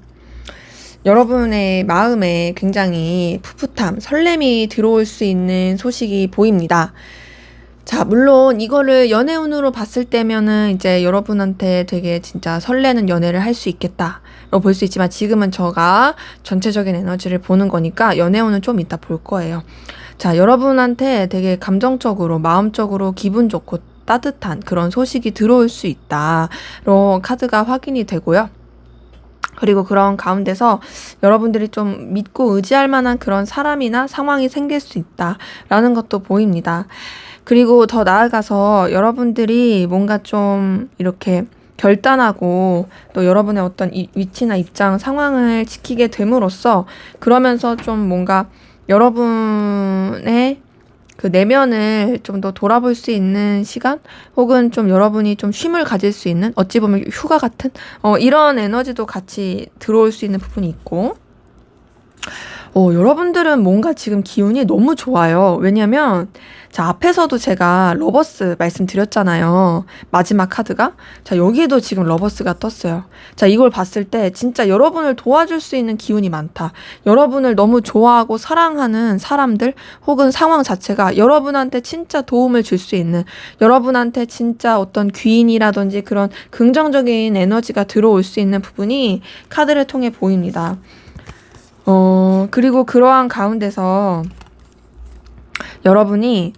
여러분의 마음에 굉장히 풋풋함, 설렘이 들어올 수 있는 소식이 보입니다. 자, 물론 이거를 연애운으로 봤을 때면은 이제 여러분한테 되게 진짜 설레는 연애를 할 수 있겠다라고 볼 수 있지만 지금은 제가 전체적인 에너지를 보는 거니까 연애운은 좀 이따 볼 거예요. 자, 여러분한테 되게 감정적으로, 마음적으로 기분 좋고 따뜻한 그런 소식이 들어올 수 있다로 카드가 확인이 되고요. 그리고 그런 가운데서 여러분들이 좀 믿고 의지할 만한 그런 사람이나 상황이 생길 수 있다라는 것도 보입니다. 그리고 더 나아가서 여러분들이 뭔가 좀 이렇게 결단하고 또 여러분의 어떤 위치나 입장, 상황을 지키게 됨으로써 그러면서 좀 뭔가 여러분의 그 내면을 좀 더 돌아볼 수 있는 시간 혹은 좀 여러분이 좀 쉼을 가질 수 있는 어찌 보면 휴가 같은 이런 에너지도 같이 들어올 수 있는 부분이 있고 여러분들은 뭔가 지금 기운이 너무 좋아요. 왜냐면 자, 앞에서도 제가 러버스 말씀드렸잖아요. 마지막 카드가. 자, 여기에도 지금 러버스가 떴어요. 자, 이걸 봤을 때 진짜 여러분을 도와줄 수 있는 기운이 많다. 여러분을 너무 좋아하고 사랑하는 사람들 혹은 상황 자체가 여러분한테 진짜 도움을 줄 수 있는 여러분한테 진짜 어떤 귀인이라든지 그런 긍정적인 에너지가 들어올 수 있는 부분이 카드를 통해 보입니다. 그리고 그러한 가운데서 여러분이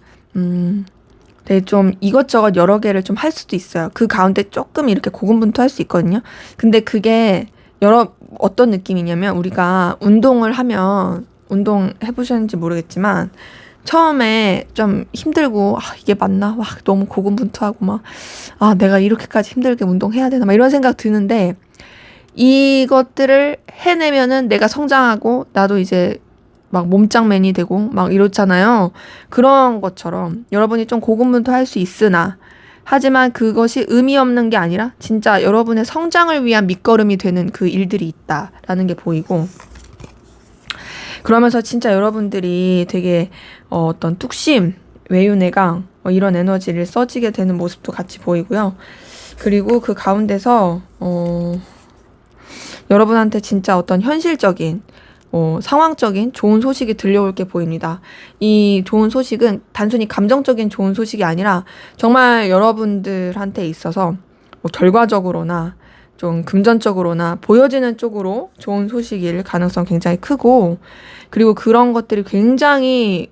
되게 좀 이것저것 여러 개를 좀 할 수도 있어요. 그 가운데 조금 이렇게 고군분투할 수 있거든요. 근데 그게 어떤 느낌이냐면 우리가 운동을 하면 운동 해보셨는지 모르겠지만 처음에 좀 힘들고 이게 맞나? 너무 고군분투하고 막 내가 이렇게까지 힘들게 운동해야 되나? 막 이런 생각 드는데 이것들을 해내면은 내가 성장하고 나도 이제 막 몸짱맨이 되고 막 이렇잖아요. 그런 것처럼 여러분이 좀 고군분투할 수 있으나 하지만 그것이 의미 없는 게 아니라 진짜 여러분의 성장을 위한 밑거름이 되는 그 일들이 있다라는 게 보이고 그러면서 진짜 여러분들이 되게 어떤 뚝심, 외유내강 이런 에너지를 써지게 되는 모습도 같이 보이고요. 그리고 그 가운데서 여러분한테 진짜 어떤 현실적인 상황적인 좋은 소식이 들려올 게 보입니다. 이 좋은 소식은 단순히 감정적인 좋은 소식이 아니라 정말 여러분들한테 있어서 결과적으로나 좀 금전적으로나 보여지는 쪽으로 좋은 소식일 가능성 굉장히 크고 그리고 그런 것들이 굉장히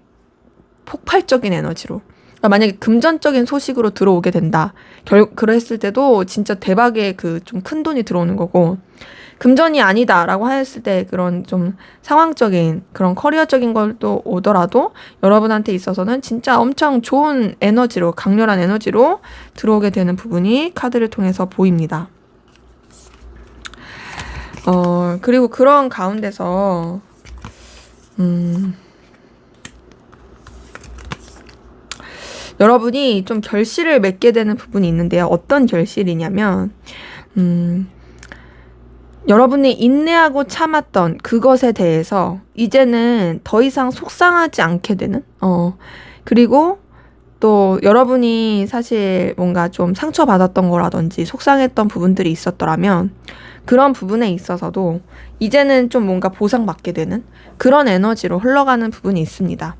폭발적인 에너지로 만약에 금전적인 소식으로 들어오게 된다. 그랬을 때도 진짜 대박의 그 좀 큰 돈이 들어오는 거고 금전이 아니다라고 했을 때 그런 좀 상황적인 그런 커리어적인 걸또 오더라도 여러분한테 있어서는 진짜 엄청 좋은 에너지로 강렬한 에너지로 들어오게 되는 부분이 카드를 통해서 보입니다. 그리고 그런 가운데서 여러분이 좀 결실을 맺게 되는 부분이 있는데요. 어떤 결실이냐면 여러분이 인내하고 참았던 그것에 대해서 이제는 더 이상 속상하지 않게 되는, 그리고 또 여러분이 사실 뭔가 좀 상처받았던 거라든지 속상했던 부분들이 있었더라면 그런 부분에 있어서도 이제는 좀 뭔가 보상받게 되는 그런 에너지로 흘러가는 부분이 있습니다.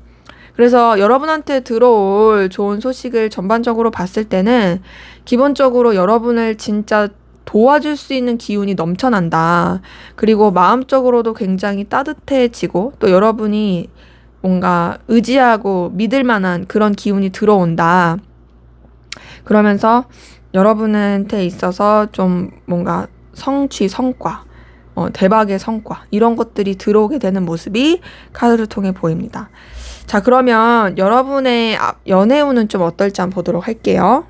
그래서 여러분한테 들어올 좋은 소식을 전반적으로 봤을 때는 기본적으로 여러분을 진짜 도와줄 수 있는 기운이 넘쳐난다. 그리고 마음적으로도 굉장히 따뜻해지고 또 여러분이 뭔가 의지하고 믿을 만한 그런 기운이 들어온다. 그러면서 여러분한테 있어서 좀 뭔가 성취, 성과, 대박의 성과 이런 것들이 들어오게 되는 모습이 카드를 통해 보입니다. 자, 그러면 여러분의 연애 운은 좀 어떨지 한번 보도록 할게요.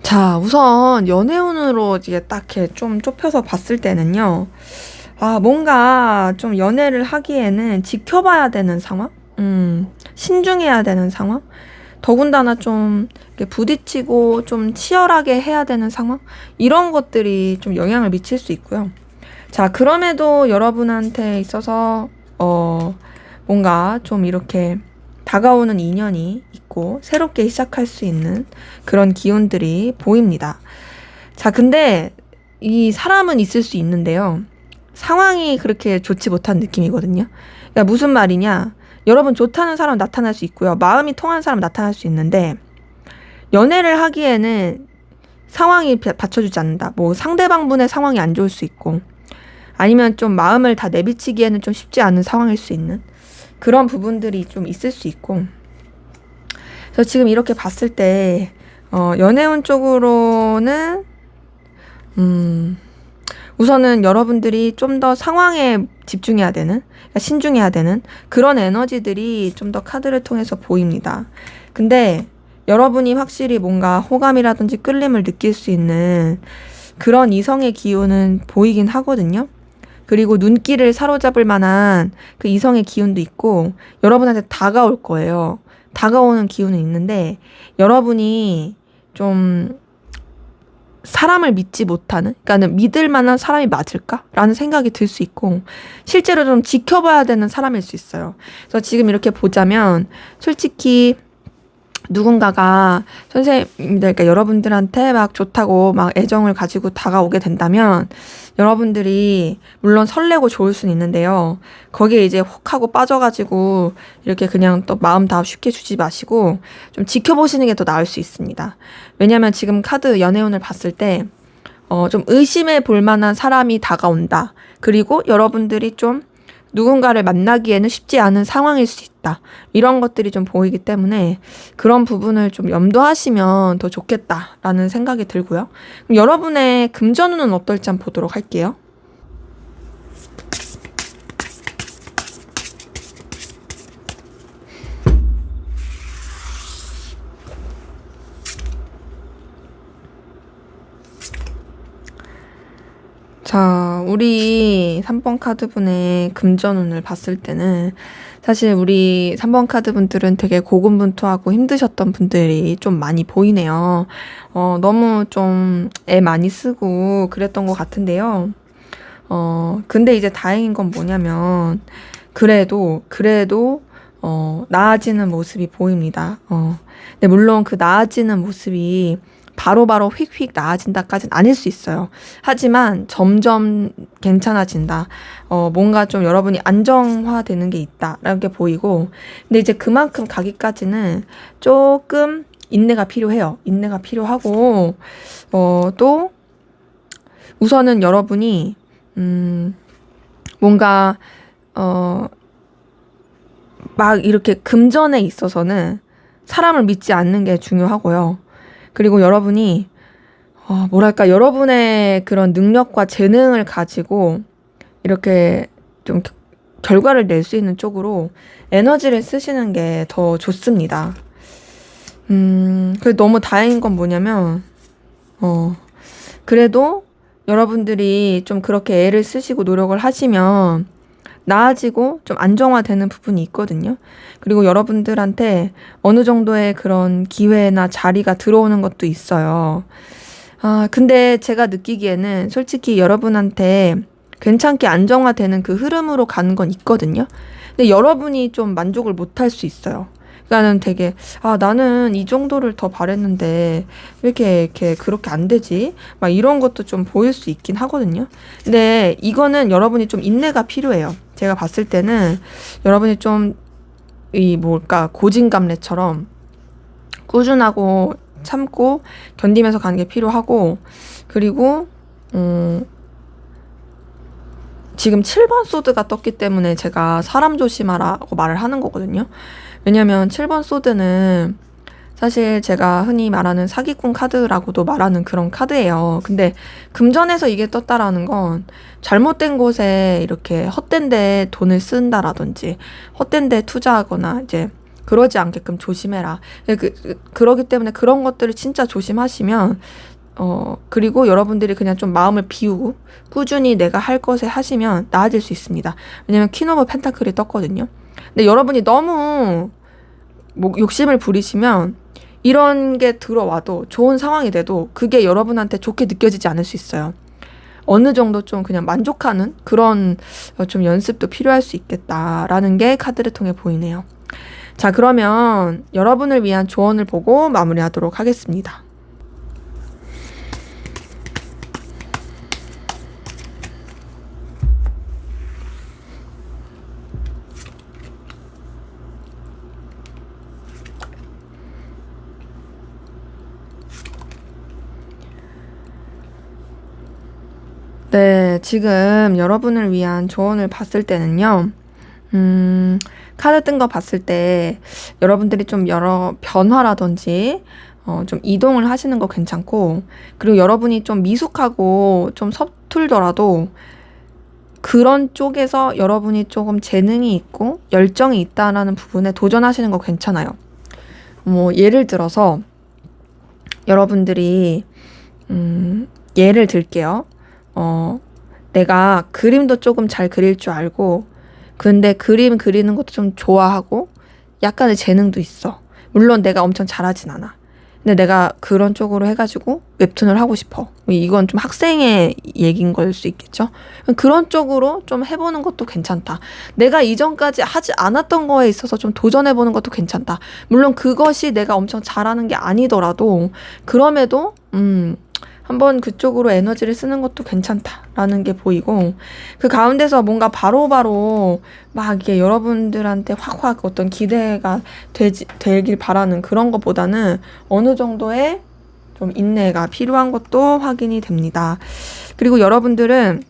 자, 우선 연애운으로 이게 딱 이렇게 좀 좁혀서 봤을 때는요. 뭔가 좀 연애를 하기에는 지켜봐야 되는 상황? 신중해야 되는 상황? 더군다나 좀 이렇게 부딪히고 좀 치열하게 해야 되는 상황? 이런 것들이 좀 영향을 미칠 수 있고요. 자, 그럼에도 여러분한테 있어서, 뭔가 좀 이렇게 다가오는 인연이 있고 새롭게 시작할 수 있는 그런 기운들이 보입니다. 자, 근데 이 사람은 있을 수 있는데요. 상황이 그렇게 좋지 못한 느낌이거든요. 그러니까 무슨 말이냐? 여러분 좋다는 사람 나타날 수 있고요. 마음이 통하는 사람 나타날 수 있는데 연애를 하기에는 상황이 받쳐주지 않는다. 뭐 상대방분의 상황이 안 좋을 수 있고 아니면 좀 마음을 다 내비치기에는 좀 쉽지 않은 상황일 수 있는 그런 부분들이 좀 있을 수 있고 그래서 지금 이렇게 봤을 때 연애운 쪽으로는 우선은 여러분들이 좀 더 상황에 집중해야 되는 그러니까 신중해야 되는 그런 에너지들이 좀 더 카드를 통해서 보입니다. 근데 여러분이 확실히 뭔가 호감이라든지 끌림을 느낄 수 있는 그런 이성의 기운은 보이긴 하거든요. 그리고 눈길을 사로잡을 만한 그 이성의 기운도 있고 여러분한테 다가올 거예요. 다가오는 기운은 있는데 여러분이 좀 사람을 믿지 못하는 그러니까 믿을 만한 사람이 맞을까라는 생각이 들 수 있고 실제로 좀 지켜봐야 되는 사람일 수 있어요. 그래서 지금 이렇게 보자면 솔직히 누군가가 선생님들, 그러니까 여러분들한테 막 좋다고 막 애정을 가지고 다가오게 된다면 여러분들이 물론 설레고 좋을 수는 있는데요. 거기에 이제 혹 하고 빠져가지고 이렇게 그냥 또 마음 다 쉽게 주지 마시고 좀 지켜보시는 게 더 나을 수 있습니다. 왜냐면 지금 카드 연애운을 봤을 때 좀 의심해 볼 만한 사람이 다가온다. 그리고 여러분들이 좀 누군가를 만나기에는 쉽지 않은 상황일 수 있다. 이런 것들이 좀 보이기 때문에 그런 부분을 좀 염두하시면 더 좋겠다라는 생각이 들고요. 그럼 여러분의 금전운은 어떨지 한번 보도록 할게요. 자, 우리 3번 카드분의 금전운을 봤을 때는 사실 우리 3번 카드분들은 되게 고군분투하고 힘드셨던 분들이 좀 많이 보이네요. 너무 좀 애 많이 쓰고 그랬던 것 같은데요. 근데 이제 다행인 건 뭐냐면 그래도 나아지는 모습이 보입니다. 근데 물론 그 나아지는 모습이 바로바로 휙휙 나아진다까지는 아닐 수 있어요. 하지만 점점 괜찮아진다. 뭔가 좀 여러분이 안정화되는 게 있다라는 게 보이고 근데 이제 그만큼 가기까지는 조금 인내가 필요해요. 인내가 필요하고 또 우선은 여러분이 뭔가 막 이렇게 금전에 있어서는 사람을 믿지 않는 게 중요하고요. 그리고 여러분이 뭐랄까, 여러분의 그런 능력과 재능을 가지고 이렇게 좀 결과를 낼 수 있는 쪽으로 에너지를 쓰시는 게 더 좋습니다. 너무 다행인 건 뭐냐면, 그래도 여러분들이 좀 그렇게 애를 쓰시고 노력을 하시면 나아지고 좀 안정화되는 부분이 있거든요. 그리고 여러분들한테 어느 정도의 그런 기회나 자리가 들어오는 것도 있어요. 근데 제가 느끼기에는 솔직히 여러분한테 괜찮게 안정화되는 그 흐름으로 가는 건 있거든요. 근데 여러분이 좀 만족을 못할 수 있어요. 그러니까는 되게, 나는 이 정도를 더 바랬는데, 왜 이렇게 그렇게 안 되지? 막 이런 것도 좀 보일 수 있긴 하거든요. 근데 이거는 여러분이 좀 인내가 필요해요. 제가 봤을 때는 여러분이 좀, 고진감래처럼 꾸준하고 참고 견디면서 가는 게 필요하고, 그리고, 지금 7번 소드가 떴기 때문에 제가 사람 조심하라고 말을 하는 거거든요. 왜냐면 7번 소드는 사실 제가 흔히 말하는 사기꾼 카드라고도 말하는 그런 카드예요. 근데 금전에서 이게 떴다라는 건 잘못된 곳에 이렇게 헛된 데 돈을 쓴다라든지 헛된 데 투자하거나 이제 그러지 않게끔 조심해라. 그러기 때문에 그런 것들을 진짜 조심하시면 그리고 여러분들이 그냥 좀 마음을 비우고 꾸준히 내가 할 것에 하시면 나아질 수 있습니다. 왜냐면 퀸 오브 펜타클이 떴거든요. 근데 여러분이 너무 욕심을 부리시면 이런 게 들어와도 좋은 상황이 돼도 그게 여러분한테 좋게 느껴지지 않을 수 있어요. 어느 정도 좀 그냥 만족하는 그런 좀 연습도 필요할 수 있겠다라는 게 카드를 통해 보이네요. 자, 그러면 여러분을 위한 조언을 보고 마무리하도록 하겠습니다. 네, 지금 여러분을 위한 조언을 봤을 때는요, 카드 뜬 거 봤을 때 여러분들이 좀 여러 변화라든지, 좀 이동을 하시는 거 괜찮고, 그리고 여러분이 좀 미숙하고 좀 서툴더라도 그런 쪽에서 여러분이 조금 재능이 있고 열정이 있다라는 부분에 도전하시는 거 괜찮아요. 예를 들어서 여러분들이, 예를 들게요. 내가 그림도 조금 잘 그릴 줄 알고, 근데 그림 그리는 것도 좀 좋아하고, 약간의 재능도 있어. 물론 내가 엄청 잘하진 않아. 근데 내가 그런 쪽으로 해가지고 웹툰을 하고 싶어. 이건 좀 학생의 얘기인 걸 수 있겠죠? 그런 쪽으로 좀 해보는 것도 괜찮다. 내가 이전까지 하지 않았던 거에 있어서 좀 도전해보는 것도 괜찮다. 물론 그것이 내가 엄청 잘하는 게 아니더라도, 그럼에도, 한번 그쪽으로 에너지를 쓰는 것도 괜찮다라는 게 보이고, 그 가운데서 뭔가 바로바로 막 이게 여러분들한테 확확 어떤 기대가 되길 바라는 그런 것보다는 어느 정도의 좀 인내가 필요한 것도 확인이 됩니다. 그리고 여러분들은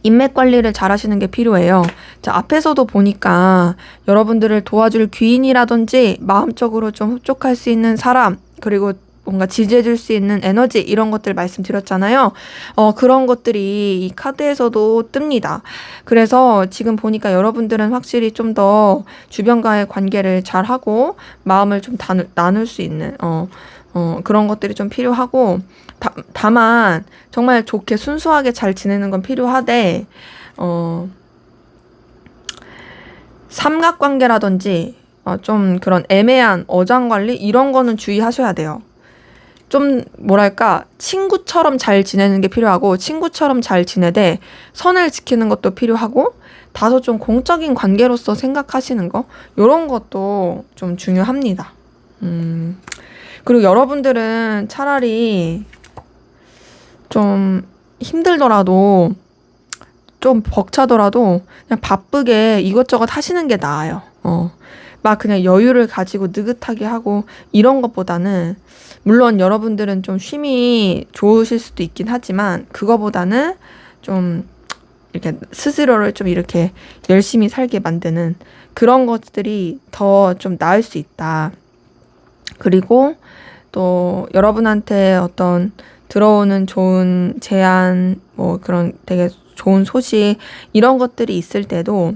인맥 관리를 잘 하시는 게 필요해요. 자, 앞에서도 보니까 여러분들을 도와줄 귀인이라든지 마음적으로 좀 흡족할 수 있는 사람, 그리고 뭔가 지지해줄 수 있는 에너지 이런 것들 말씀드렸잖아요. 그런 것들이 이 카드에서도 뜹니다. 그래서 지금 보니까 여러분들은 확실히 좀 더 주변과의 관계를 잘하고 마음을 좀 나눌 수 있는 그런 것들이 좀 필요하고, 다만 정말 좋게 순수하게 잘 지내는 건 필요하되 삼각관계라든지 좀 그런 애매한 어장관리 이런 거는 주의하셔야 돼요. 좀 뭐랄까 친구처럼 잘 지내는 게 필요하고, 친구처럼 잘 지내되 선을 지키는 것도 필요하고, 다소 좀 공적인 관계로서 생각하시는 거 요런 것도 좀 중요합니다. 그리고 여러분들은 차라리 좀 힘들더라도 좀 벅차더라도 그냥 바쁘게 이것저것 하시는 게 나아요. 막 그냥 여유를 가지고 느긋하게 하고 이런 것보다는, 물론 여러분들은 좀 쉼이 좋으실 수도 있긴 하지만 그거보다는 좀 이렇게 스스로를 좀 이렇게 열심히 살게 만드는 그런 것들이 더 좀 나을 수 있다. 그리고 또 여러분한테 어떤 들어오는 좋은 제안, 뭐 그런 되게 좋은 소식, 이런 것들이 있을 때도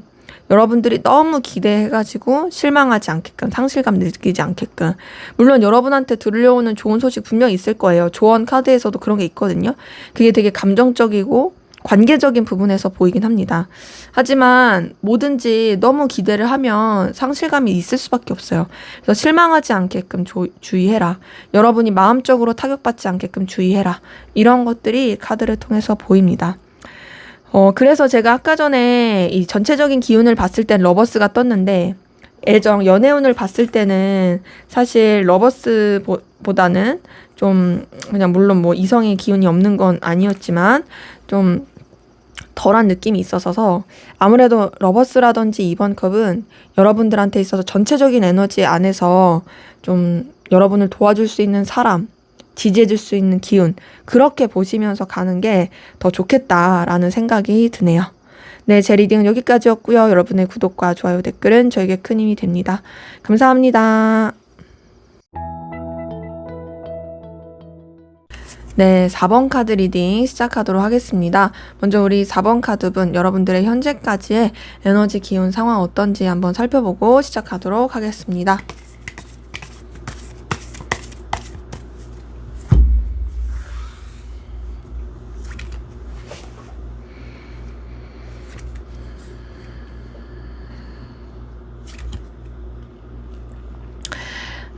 여러분들이 너무 기대해가지고 실망하지 않게끔, 상실감 느끼지 않게끔. 물론 여러분한테 들려오는 좋은 소식 분명 있을 거예요. 조언 카드에서도 그런 게 있거든요. 그게 되게 감정적이고 관계적인 부분에서 보이긴 합니다. 하지만 뭐든지 너무 기대를 하면 상실감이 있을 수밖에 없어요. 그래서 실망하지 않게끔 주의해라. 여러분이 마음적으로 타격받지 않게끔 주의해라. 이런 것들이 카드를 통해서 보입니다. 그래서 제가 아까 전에 이 전체적인 기운을 봤을 땐 러버스가 떴는데, 애정, 연애운을 봤을 때는 사실 러버스보다는 좀, 그냥 물론 뭐 이성의 기운이 없는 건 아니었지만, 좀 덜한 느낌이 있어서 아무래도 러버스라든지 이번 컵은 여러분들한테 있어서 전체적인 에너지 안에서 좀 여러분을 도와줄 수 있는 사람, 지지해줄 수 있는 기운, 그렇게 보시면서 가는 게 더 좋겠다라는 생각이 드네요. 네, 제 리딩은 여기까지였고요. 여러분의 구독과 좋아요, 댓글은 저에게 큰 힘이 됩니다. 감사합니다. 네, 4번 카드 리딩 시작하도록 하겠습니다. 먼저 우리 4번 카드분, 여러분들의 현재까지의 에너지 기운 상황 어떤지 한번 살펴보고 시작하도록 하겠습니다.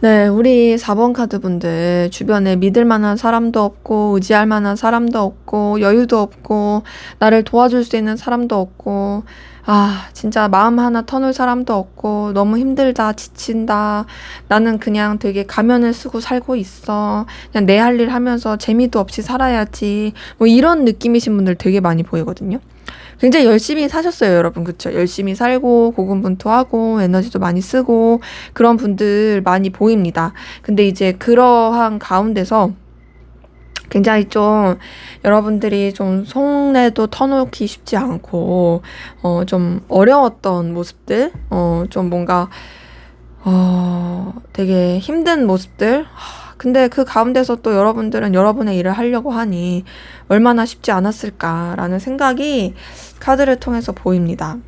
네, 우리 4번 카드 분들, 주변에 믿을 만한 사람도 없고, 의지할 만한 사람도 없고, 여유도 없고, 나를 도와줄 수 있는 사람도 없고, 진짜 마음 하나 터놓을 사람도 없고, 너무 힘들다, 지친다, 나는 그냥 되게 가면을 쓰고 살고 있어, 그냥 내 할 일 하면서 재미도 없이 살아야지, 뭐 이런 느낌이신 분들 되게 많이 보이거든요. 굉장히 열심히 사셨어요, 여러분. 그쵸? 열심히 살고, 고군분투하고, 에너지도 많이 쓰고, 그런 분들 많이 보입니다. 근데 이제 그러한 가운데서 굉장히 좀 여러분들이 좀 속내도 터놓기 쉽지 않고, 좀 어려웠던 모습들, 좀 뭔가, 되게 힘든 모습들, 근데 그 가운데서 또 여러분들은 여러분의 일을 하려고 하니 얼마나 쉽지 않았을까라는 생각이 카드를 통해서 보입니다.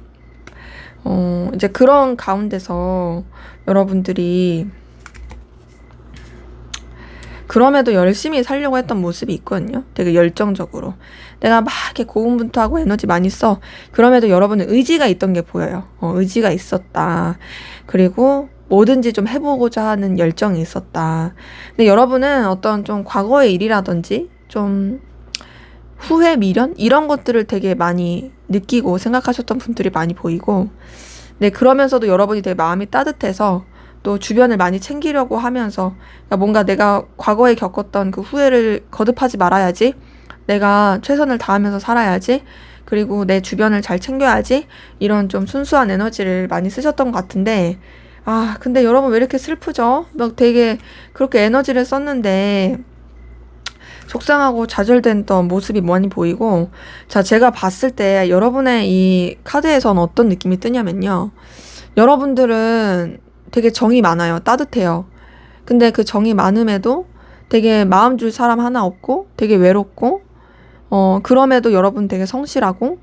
이제 그런 가운데서 여러분들이 그럼에도 열심히 살려고 했던 모습이 있거든요. 되게 열정적으로. 내가 막 이렇게 고군분투하고 에너지 많이 써. 그럼에도 여러분은 의지가 있던 게 보여요. 의지가 있었다. 그리고 뭐든지 좀 해보고자 하는 열정이 있었다. 근데 여러분은 어떤 좀 과거의 일이라든지 좀 후회, 미련? 이런 것들을 되게 많이 느끼고 생각하셨던 분들이 많이 보이고, 네, 그러면서도 여러분이 되게 마음이 따뜻해서 또 주변을 많이 챙기려고 하면서, 그러니까 뭔가 내가 과거에 겪었던 그 후회를 거듭하지 말아야지, 내가 최선을 다하면서 살아야지, 그리고 내 주변을 잘 챙겨야지, 이런 좀 순수한 에너지를 많이 쓰셨던 것 같은데, 근데 여러분 왜 이렇게 슬프죠? 막 되게 그렇게 에너지를 썼는데 속상하고 좌절됐던 모습이 많이 보이고, 자, 제가 봤을 때 여러분의 이 카드에선 어떤 느낌이 뜨냐면요. 여러분들은 되게 정이 많아요. 따뜻해요. 근데 그 정이 많음에도 되게 마음 줄 사람 하나 없고 되게 외롭고, 그럼에도 여러분 되게 성실하고,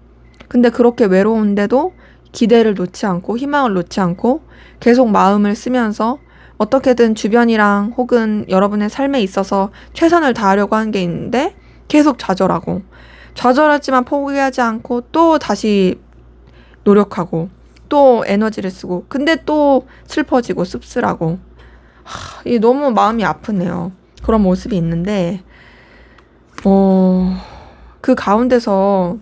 근데 그렇게 외로운데도 기대를 놓지 않고 희망을 놓지 않고 계속 마음을 쓰면서 어떻게든 주변이랑 혹은 여러분의 삶에 있어서 최선을 다하려고 하는 게 있는데 계속 좌절하고, 좌절하지만 포기하지 않고 또 다시 노력하고 또 에너지를 쓰고, 근데 또 슬퍼지고 씁쓸하고, 이 너무 마음이 아프네요. 그런 모습이 있는데, 그 가운데서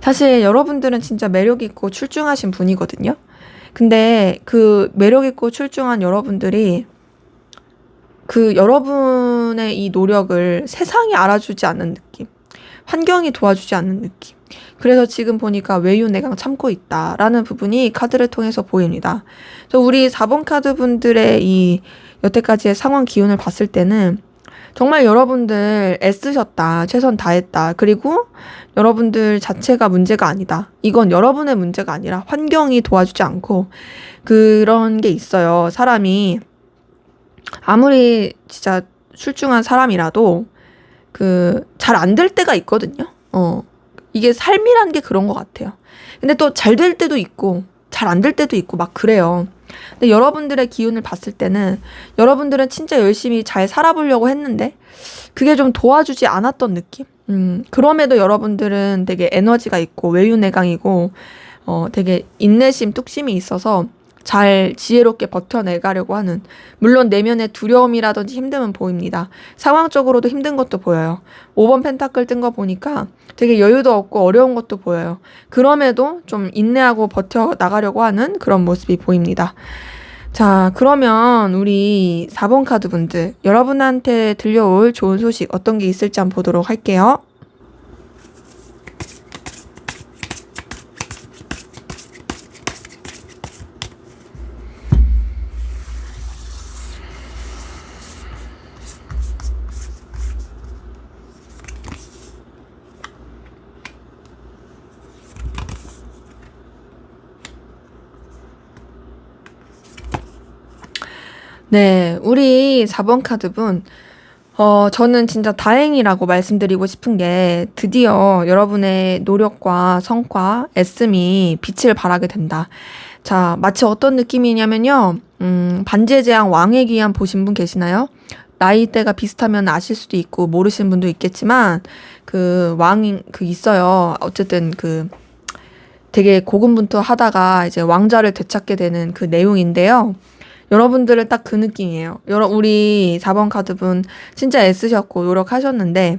사실 여러분들은 진짜 매력 있고 출중하신 분이거든요. 근데 그 매력 있고 출중한 여러분들이 그 여러분의 이 노력을 세상이 알아주지 않는 느낌, 환경이 도와주지 않는 느낌. 그래서 지금 보니까 외유내강 참고 있다라는 부분이 카드를 통해서 보입니다. 그래서 우리 4번 카드 분들의 이 여태까지의 상황 기운을 봤을 때는 정말 여러분들 애쓰셨다, 최선 다했다, 그리고 여러분들 자체가 문제가 아니다. 이건 여러분의 문제가 아니라 환경이 도와주지 않고, 그런 게 있어요. 사람이 아무리 진짜 출중한 사람이라도 잘 안 될 때가 있거든요. 이게 삶이란 게 그런 것 같아요. 근데 또 잘 될 때도 있고 잘 안 될 때도 있고 막 그래요. 근데 여러분들의 기운을 봤을 때는 여러분들은 진짜 열심히 잘 살아보려고 했는데 그게 좀 도와주지 않았던 느낌? 그럼에도 여러분들은 되게 에너지가 있고 외유내강이고 되게 인내심, 뚝심이 있어서 잘 지혜롭게 버텨내가려고 하는, 물론 내면의 두려움이라든지 힘듦은 보입니다. 상황적으로도 힘든 것도 보여요. 5번 펜타클 뜬 거 보니까 되게 여유도 없고 어려운 것도 보여요. 그럼에도 좀 인내하고 버텨나가려고 하는 그런 모습이 보입니다. 자, 그러면 우리 4번 카드 분들, 여러분한테 들려올 좋은 소식 어떤 게 있을지 한번 보도록 할게요. 네, 우리 4번 카드분, 저는 진짜 다행이라고 말씀드리고 싶은 게 드디어 여러분의 노력과 성과, 애씀이 빛을 발하게 된다. 자, 마치 어떤 느낌이냐면요. 반지의 제왕 왕의 귀환 보신 분 계시나요? 나이대가 비슷하면 아실 수도 있고 모르시는 분도 있겠지만 있어요. 어쨌든 되게 고군분투하다가 이제 왕좌를 되찾게 되는 그 내용인데요. 여러분들은 딱 그 느낌이에요. 우리 4번 카드분 진짜 애쓰셨고 노력하셨는데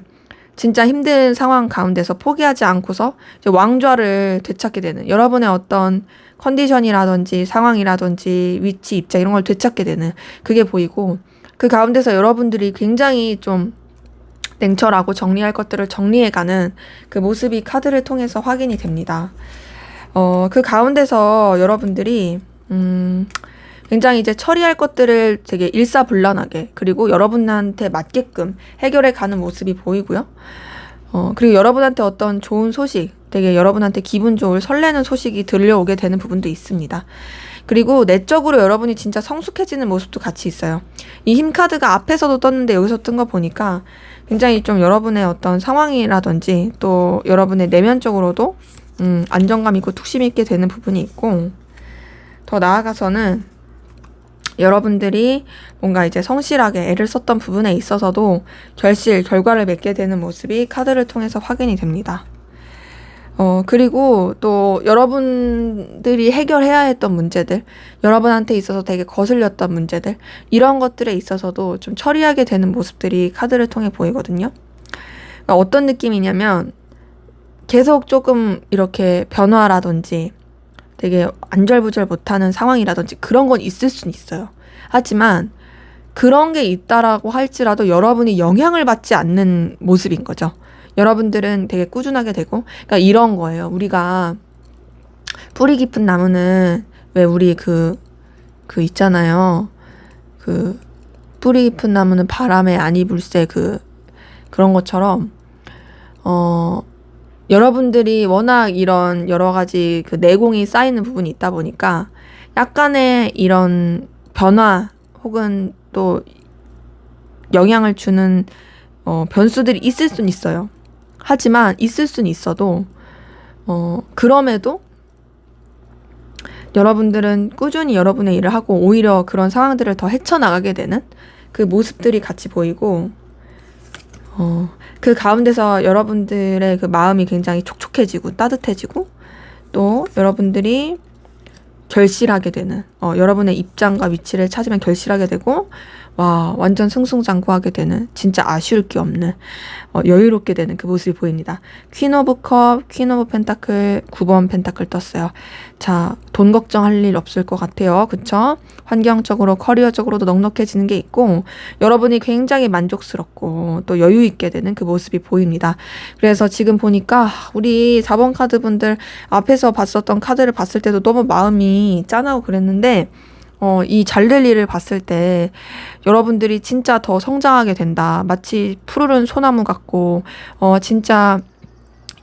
진짜 힘든 상황 가운데서 포기하지 않고서 이제 왕좌를 되찾게 되는, 여러분의 어떤 컨디션이라든지 상황이라든지 위치, 입장 이런 걸 되찾게 되는 그게 보이고, 그 가운데서 여러분들이 굉장히 좀 냉철하고 정리할 것들을 정리해가는 그 모습이 카드를 통해서 확인이 됩니다. 그 가운데서 여러분들이 굉장히 이제 처리할 것들을 되게 일사불란하게, 그리고 여러분한테 맞게끔 해결해 가는 모습이 보이고요. 그리고 여러분한테 어떤 좋은 소식, 되게 여러분한테 기분 좋을 설레는 소식이 들려오게 되는 부분도 있습니다. 그리고 내적으로 여러분이 진짜 성숙해지는 모습도 같이 있어요. 이 힘 카드가 앞에서도 떴는데 여기서 뜬 거 보니까 굉장히 좀 여러분의 어떤 상황이라든지 또 여러분의 내면적으로도 안정감 있고 툭심 있게 되는 부분이 있고, 더 나아가서는 여러분들이 뭔가 이제 성실하게 애를 썼던 부분에 있어서도 결과를 맺게 되는 모습이 카드를 통해서 확인이 됩니다. 그리고 또 여러분들이 해결해야 했던 문제들, 여러분한테 있어서 되게 거슬렸던 문제들, 이런 것들에 있어서도 좀 처리하게 되는 모습들이 카드를 통해 보이거든요. 그러니까 어떤 느낌이냐면 계속 조금 이렇게 변화라든지 되게 안절부절 못하는 상황이라든지 그런 건 있을 수는 있어요. 하지만 그런 게 있다라고 할지라도 여러분이 영향을 받지 않는 모습인 거죠. 여러분들은 되게 꾸준하게 되고, 그러니까 이런 거예요. 우리가 뿌리 깊은 나무는 왜 우리 있잖아요. 뿌리 깊은 나무는 바람에 아니 불새 그런 것처럼 여러분들이 워낙 이런 여러 가지 내공이 쌓이는 부분이 있다 보니까 약간의 이런 변화 혹은 또 영향을 주는 변수들이 있을 순 있어요. 하지만 있을 순 있어도 그럼에도 여러분들은 꾸준히 여러분의 일을 하고 오히려 그런 상황들을 더 헤쳐나가게 되는 그 모습들이 같이 보이고, 그 가운데서 여러분들의 그 마음이 굉장히 촉촉해지고 따뜻해지고, 또 여러분들이 결실하게 되는, 여러분의 입장과 위치를 찾으면 결실하게 되고, 와, 완전 승승장구하게 되는, 진짜 아쉬울 게 없는, 여유롭게 되는 그 모습이 보입니다. 퀸 오브 컵, 퀸 오브 펜타클, 9번 펜타클 떴어요. 자, 돈 걱정할 일 없을 것 같아요. 그쵸? 환경적으로, 커리어적으로도 넉넉해지는 게 있고, 여러분이 굉장히 만족스럽고 또 여유 있게 되는 그 모습이 보입니다. 그래서 지금 보니까 우리 4번 카드 분들 앞에서 봤었던 카드를 봤을 때도 너무 마음이 짠하고 그랬는데, 이 잘 될 일을 봤을 때 여러분들이 진짜 더 성장하게 된다. 마치 푸르른 소나무 같고, 진짜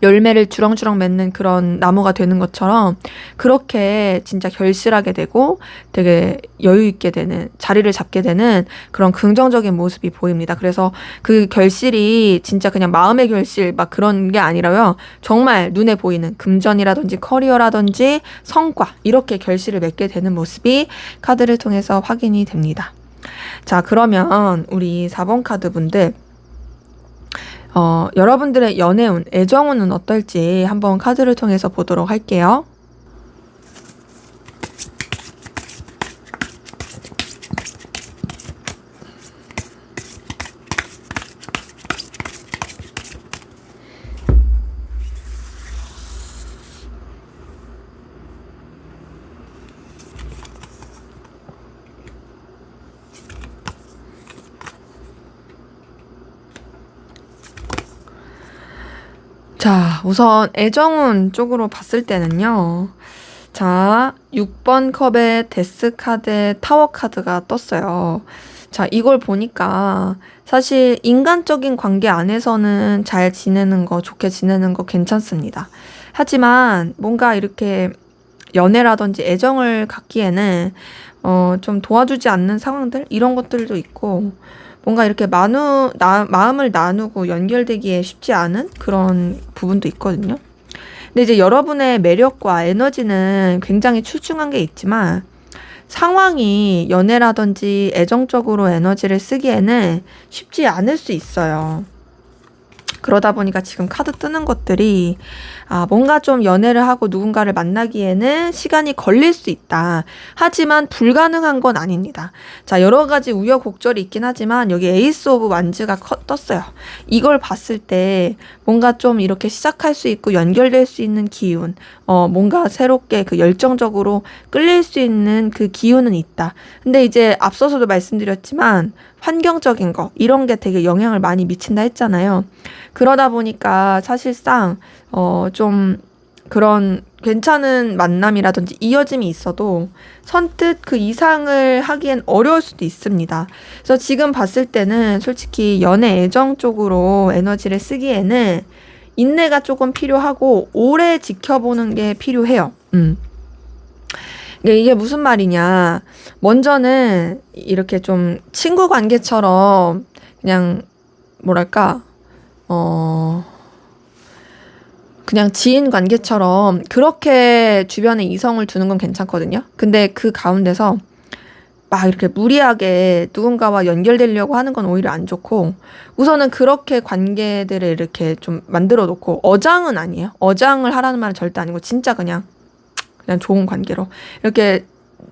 열매를 주렁주렁 맺는 그런 나무가 되는 것처럼 그렇게 진짜 결실하게 되고 되게 여유 있게 되는, 자리를 잡게 되는 그런 긍정적인 모습이 보입니다. 그래서 그 결실이 진짜 그냥 마음의 결실 막 그런 게 아니라요. 정말 눈에 보이는 금전이라든지 커리어라든지 성과, 이렇게 결실을 맺게 되는 모습이 카드를 통해서 확인이 됩니다. 자, 그러면 우리 4번 카드 분들, 여러분들의 연애운, 애정운은 어떨지 한번 카드를 통해서 보도록 할게요. 자, 우선 애정운 쪽으로 봤을 때는요. 자, 6번 컵의 데스 카드, 타워 카드가 떴어요. 자, 이걸 보니까 사실 인간적인 관계 안에서는 잘 지내는 거, 좋게 지내는 거 괜찮습니다. 하지만 뭔가 이렇게 연애라든지 애정을 갖기에는 좀 도와주지 않는 상황들, 이런 것들도 있고, 뭔가 이렇게 마음을 나누고 연결되기에 쉽지 않은 그런 부분도 있거든요. 근데 이제 여러분의 매력과 에너지는 굉장히 출중한 게 있지만, 상황이 연애라든지 애정적으로 에너지를 쓰기에는 쉽지 않을 수 있어요. 그러다 보니까 지금 카드 뜨는 것들이 뭔가 좀 연애를 하고 누군가를 만나기에는 시간이 걸릴 수 있다. 하지만 불가능한 건 아닙니다. 자, 여러 가지 우여곡절이 있긴 하지만 여기 에이스 오브 완즈가 떴어요. 이걸 봤을 때 뭔가 좀 이렇게 시작할 수 있고 연결될 수 있는 기운, 뭔가 새롭게 그 열정적으로 끌릴 수 있는 그 기운은 있다. 근데 이제 앞서서도 말씀드렸지만 환경적인 거, 이런 게 되게 영향을 많이 미친다 했잖아요. 그러다 보니까 사실상 좀 그런 괜찮은 만남이라든지 이어짐이 있어도 선뜻 그 이상을 하기엔 어려울 수도 있습니다. 그래서 지금 봤을 때는 솔직히 연애 애정 쪽으로 에너지를 쓰기에는 인내가 조금 필요하고 오래 지켜보는 게 필요해요. 이게 무슨 말이냐. 먼저는 이렇게 좀 친구 관계처럼 그냥 뭐랄까, 그냥 지인 관계처럼 그렇게 주변에 이성을 두는 건 괜찮거든요. 근데 그 가운데서 막 이렇게 무리하게 누군가와 연결되려고 하는 건 오히려 안 좋고, 우선은 그렇게 관계들을 이렇게 좀 만들어 놓고, 어장은 아니에요. 어장을 하라는 말은 절대 아니고 진짜 그냥 좋은 관계로 이렇게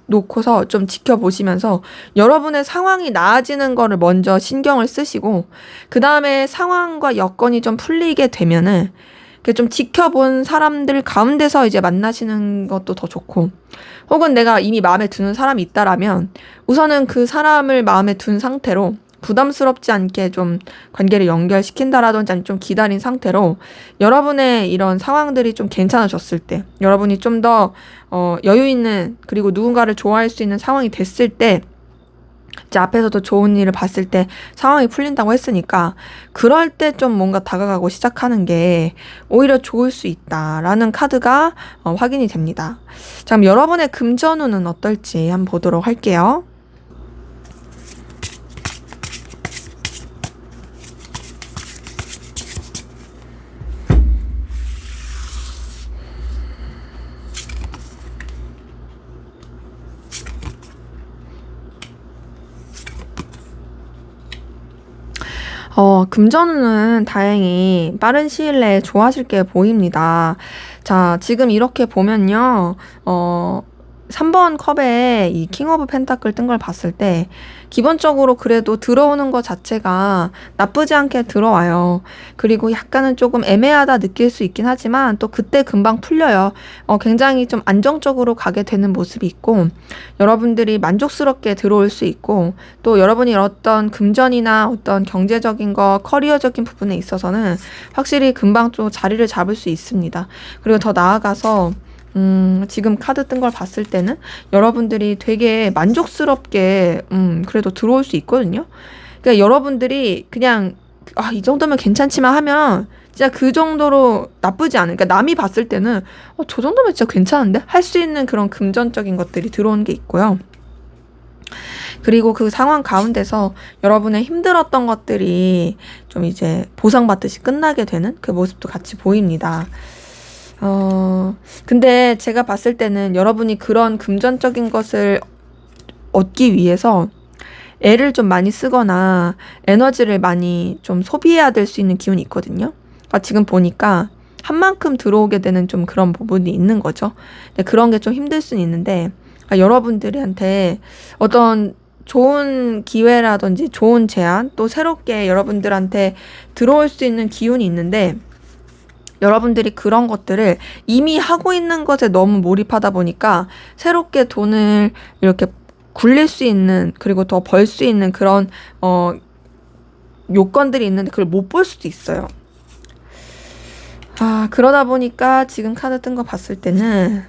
놓고서 좀 지켜보시면서 여러분의 상황이 나아지는 거를 먼저 신경을 쓰시고, 그 다음에 상황과 여건이 좀 풀리게 되면은 좀 지켜본 사람들 가운데서 이제 만나시는 것도 더 좋고, 혹은 내가 이미 마음에 드는 사람이 있다라면 우선은 그 사람을 마음에 둔 상태로 부담스럽지 않게 좀 관계를 연결시킨다라든지 아니면 좀 기다린 상태로 여러분의 이런 상황들이 좀 괜찮아졌을 때, 여러분이 좀 더 여유 있는, 그리고 누군가를 좋아할 수 있는 상황이 됐을 때, 이제 앞에서도 좋은 일을 봤을 때 상황이 풀린다고 했으니까 그럴 때 좀 뭔가 다가가고 시작하는 게 오히려 좋을 수 있다라는 카드가 확인이 됩니다. 자, 그럼 여러분의 금전운은 어떨지 한번 보도록 할게요. 금전운은 다행히 빠른 시일 내에 좋아질 게 보입니다. 자, 지금 이렇게 보면요. 3번 컵에 이 킹 오브 펜타클 뜬 걸 봤을 때 기본적으로 그래도 들어오는 것 자체가 나쁘지 않게 들어와요. 그리고 약간은 조금 애매하다 느낄 수 있긴 하지만 또 그때 금방 풀려요. 굉장히 좀 안정적으로 가게 되는 모습이 있고, 여러분들이 만족스럽게 들어올 수 있고, 또 여러분이 어떤 금전이나 어떤 경제적인 거, 커리어적인 부분에 있어서는 확실히 금방 또 자리를 잡을 수 있습니다. 그리고 더 나아가서 지금 카드 뜬 걸 봤을 때는 여러분들이 되게 만족스럽게 그래도 들어올 수 있거든요. 그러니까 여러분들이 그냥 이 정도면 괜찮지만 하면 진짜 그 정도로 나쁘지 않은, 그러니까 남이 봤을 때는 저 정도면 진짜 괜찮은데? 할 수 있는 그런 금전적인 것들이 들어오는 게 있고요. 그리고 그 상황 가운데서 여러분의 힘들었던 것들이 좀 이제 보상받듯이 끝나게 되는 그 모습도 같이 보입니다. 근데 제가 봤을 때는 여러분이 그런 금전적인 것을 얻기 위해서 애를 좀 많이 쓰거나 에너지를 많이 좀 소비해야 될 수 있는 기운이 있거든요. 지금 보니까 한 만큼 들어오게 되는 좀 그런 부분이 있는 거죠. 근데 그런 게 좀 힘들 수는 있는데, 여러분들한테 어떤 좋은 기회라든지 좋은 제안, 또 새롭게 여러분들한테 들어올 수 있는 기운이 있는데, 여러분들이 그런 것들을 이미 하고 있는 것에 너무 몰입하다 보니까 새롭게 돈을 이렇게 굴릴 수 있는, 그리고 더 벌 수 있는 그런 요건들이 있는데 그걸 못 볼 수도 있어요. 그러다 보니까 지금 카드 뜬 거 봤을 때는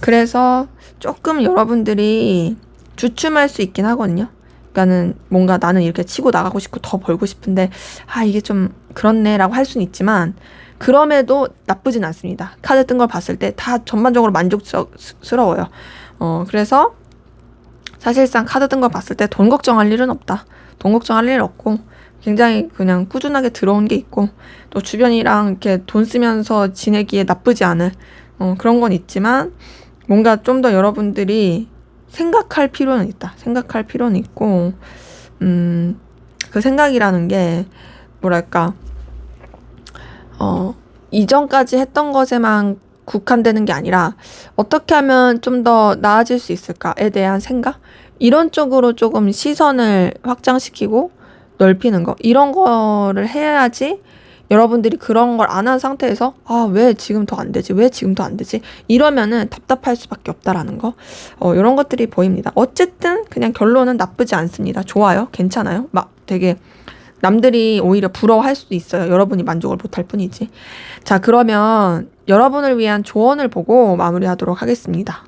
그래서 조금 여러분들이 주춤할 수 있긴 하거든요. 그러니까는 뭔가 나는 이렇게 치고 나가고 싶고 더 벌고 싶은데 이게 좀 그렇네 라고 할 수는 있지만, 그럼에도 나쁘진 않습니다. 카드 뜬 걸 봤을 때 다 전반적으로 만족스러워요. 그래서 사실상 카드 뜬 걸 봤을 때 돈 걱정할 일은 없다. 돈 걱정할 일 없고 굉장히 그냥 꾸준하게 들어온 게 있고, 또 주변이랑 이렇게 돈 쓰면서 지내기에 나쁘지 않은 그런 건 있지만, 뭔가 좀 더 여러분들이 생각할 필요는 있다. 생각할 필요는 있고, 그 생각이라는 게 뭐랄까, 이전까지 했던 것에만 국한되는 게 아니라 어떻게 하면 좀 더 나아질 수 있을까에 대한 생각? 이런 쪽으로 조금 시선을 확장시키고 넓히는 거, 이런 거를 해야지 여러분들이 그런 걸 안 한 상태에서 왜 지금 더 안 되지? 왜 지금 더 안 되지? 이러면은 답답할 수밖에 없다라는 거. 이런 것들이 보입니다. 어쨌든 그냥 결론은 나쁘지 않습니다. 좋아요. 괜찮아요. 막 되게 남들이 오히려 부러워할 수도 있어요. 여러분이 만족을 못할 뿐이지. 자, 그러면 여러분을 위한 조언을 보고 마무리하도록 하겠습니다.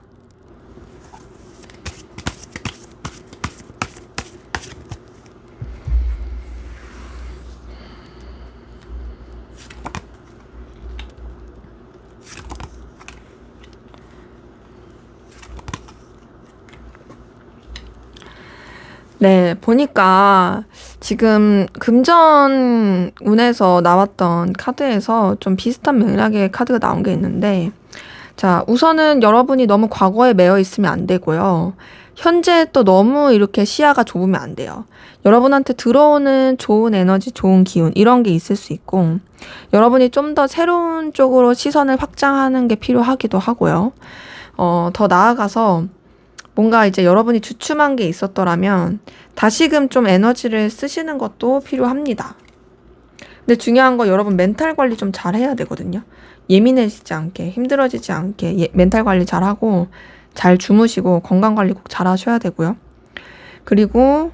네, 보니까 지금 금전 운에서 나왔던 카드에서 좀 비슷한 맥락의 카드가 나온 게 있는데, 자, 우선은 여러분이 너무 과거에 매여 있으면 안 되고요. 현재 또 너무 이렇게 시야가 좁으면 안 돼요. 여러분한테 들어오는 좋은 에너지, 좋은 기운, 이런 게 있을 수 있고, 여러분이 좀 더 새로운 쪽으로 시선을 확장하는 게 필요하기도 하고요. 더 나아가서 뭔가 이제 여러분이 주춤한 게 있었더라면 다시금 좀 에너지를 쓰시는 것도 필요합니다. 근데 중요한 거, 여러분 멘탈 관리 좀 잘 해야 되거든요. 예민해지지 않게, 힘들어지지 않게 멘탈 관리 잘 하고 잘 주무시고 건강 관리 꼭 잘 하셔야 되고요. 그리고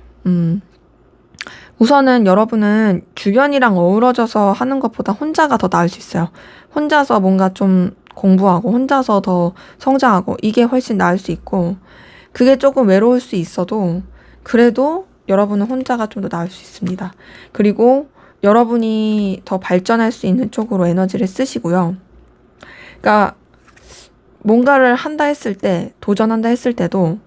우선은 여러분은 주변이랑 어우러져서 하는 것보다 혼자가 더 나을 수 있어요. 혼자서 뭔가 좀 공부하고 혼자서 더 성장하고 이게 훨씬 나을 수 있고, 그게 조금 외로울 수 있어도 그래도 여러분은 혼자가 좀 더 나을 수 있습니다. 그리고 여러분이 더 발전할 수 있는 쪽으로 에너지를 쓰시고요. 그러니까 뭔가를 한다 했을 때, 도전한다 했을 때도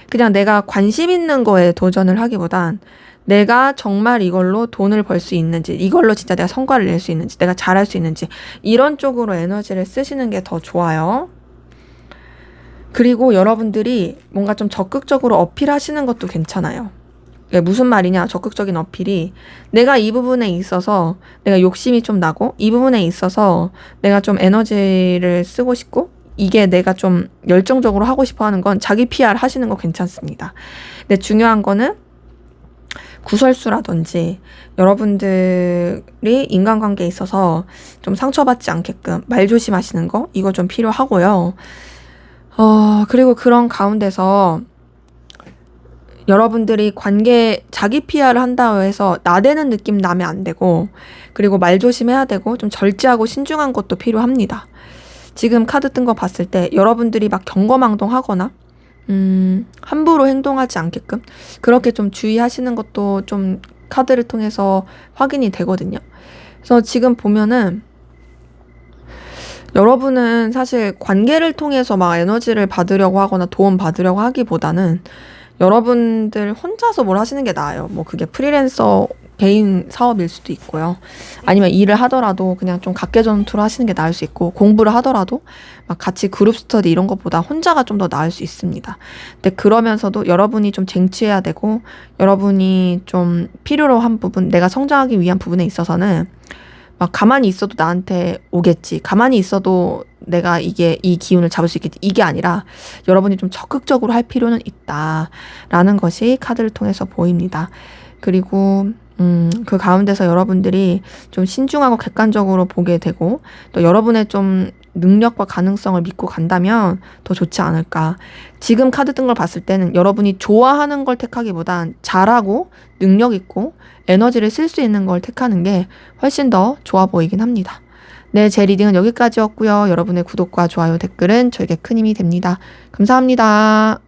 그냥 내가 관심 있는 거에 도전을 하기보단 내가 정말 이걸로 돈을 벌 수 있는지, 이걸로 진짜 내가 성과를 낼 수 있는지, 내가 잘할 수 있는지, 이런 쪽으로 에너지를 쓰시는 게 더 좋아요. 그리고 여러분들이 뭔가 좀 적극적으로 어필하시는 것도 괜찮아요. 무슨 말이냐, 적극적인 어필이, 내가 이 부분에 있어서 내가 욕심이 좀 나고, 이 부분에 있어서 내가 좀 에너지를 쓰고 싶고, 이게 내가 좀 열정적으로 하고 싶어 하는 건 자기 PR 하시는 거 괜찮습니다. 근데 중요한 거는 구설수라든지 여러분들이 인간관계에 있어서 좀 상처받지 않게끔 말 조심하시는 거, 이거 좀 필요하고요. 그리고 그런 가운데서 여러분들이 자기 PR을 한다고 해서 나대는 느낌 나면 안 되고, 그리고 말 조심해야 되고 좀 절제하고 신중한 것도 필요합니다. 지금 카드 뜬 거 봤을 때 여러분들이 막 경거망동하거나 함부로 행동하지 않게끔 그렇게 좀 주의하시는 것도 좀 카드를 통해서 확인이 되거든요. 그래서 지금 보면은 여러분은 사실 관계를 통해서 막 에너지를 받으려고 하거나 도움 받으려고 하기보다는 여러분들 혼자서 뭘 하시는 게 나아요. 뭐 그게 프리랜서 개인 사업일 수도 있고요. 아니면 일을 하더라도 그냥 좀 각계 전투를 하시는 게 나을 수 있고, 공부를 하더라도 막 같이 그룹 스터디 이런 것보다 혼자가 좀 더 나을 수 있습니다. 근데 그러면서도 여러분이 좀 쟁취해야 되고, 여러분이 좀 필요로 한 부분, 내가 성장하기 위한 부분에 있어서는 막 가만히 있어도 나한테 오겠지, 가만히 있어도 내가 이 기운을 잡을 수 있겠지, 이게 아니라 여러분이 좀 적극적으로 할 필요는 있다라는 것이 카드를 통해서 보입니다. 그리고 그 가운데서 여러분들이 좀 신중하고 객관적으로 보게 되고, 또 여러분의 좀 능력과 가능성을 믿고 간다면 더 좋지 않을까. 지금 카드 뜬 걸 봤을 때는 여러분이 좋아하는 걸 택하기보단 잘하고 능력 있고 에너지를 쓸 수 있는 걸 택하는 게 훨씬 더 좋아 보이긴 합니다. 네, 제 리딩은 여기까지였고요. 여러분의 구독과 좋아요, 댓글은 저에게 큰 힘이 됩니다. 감사합니다.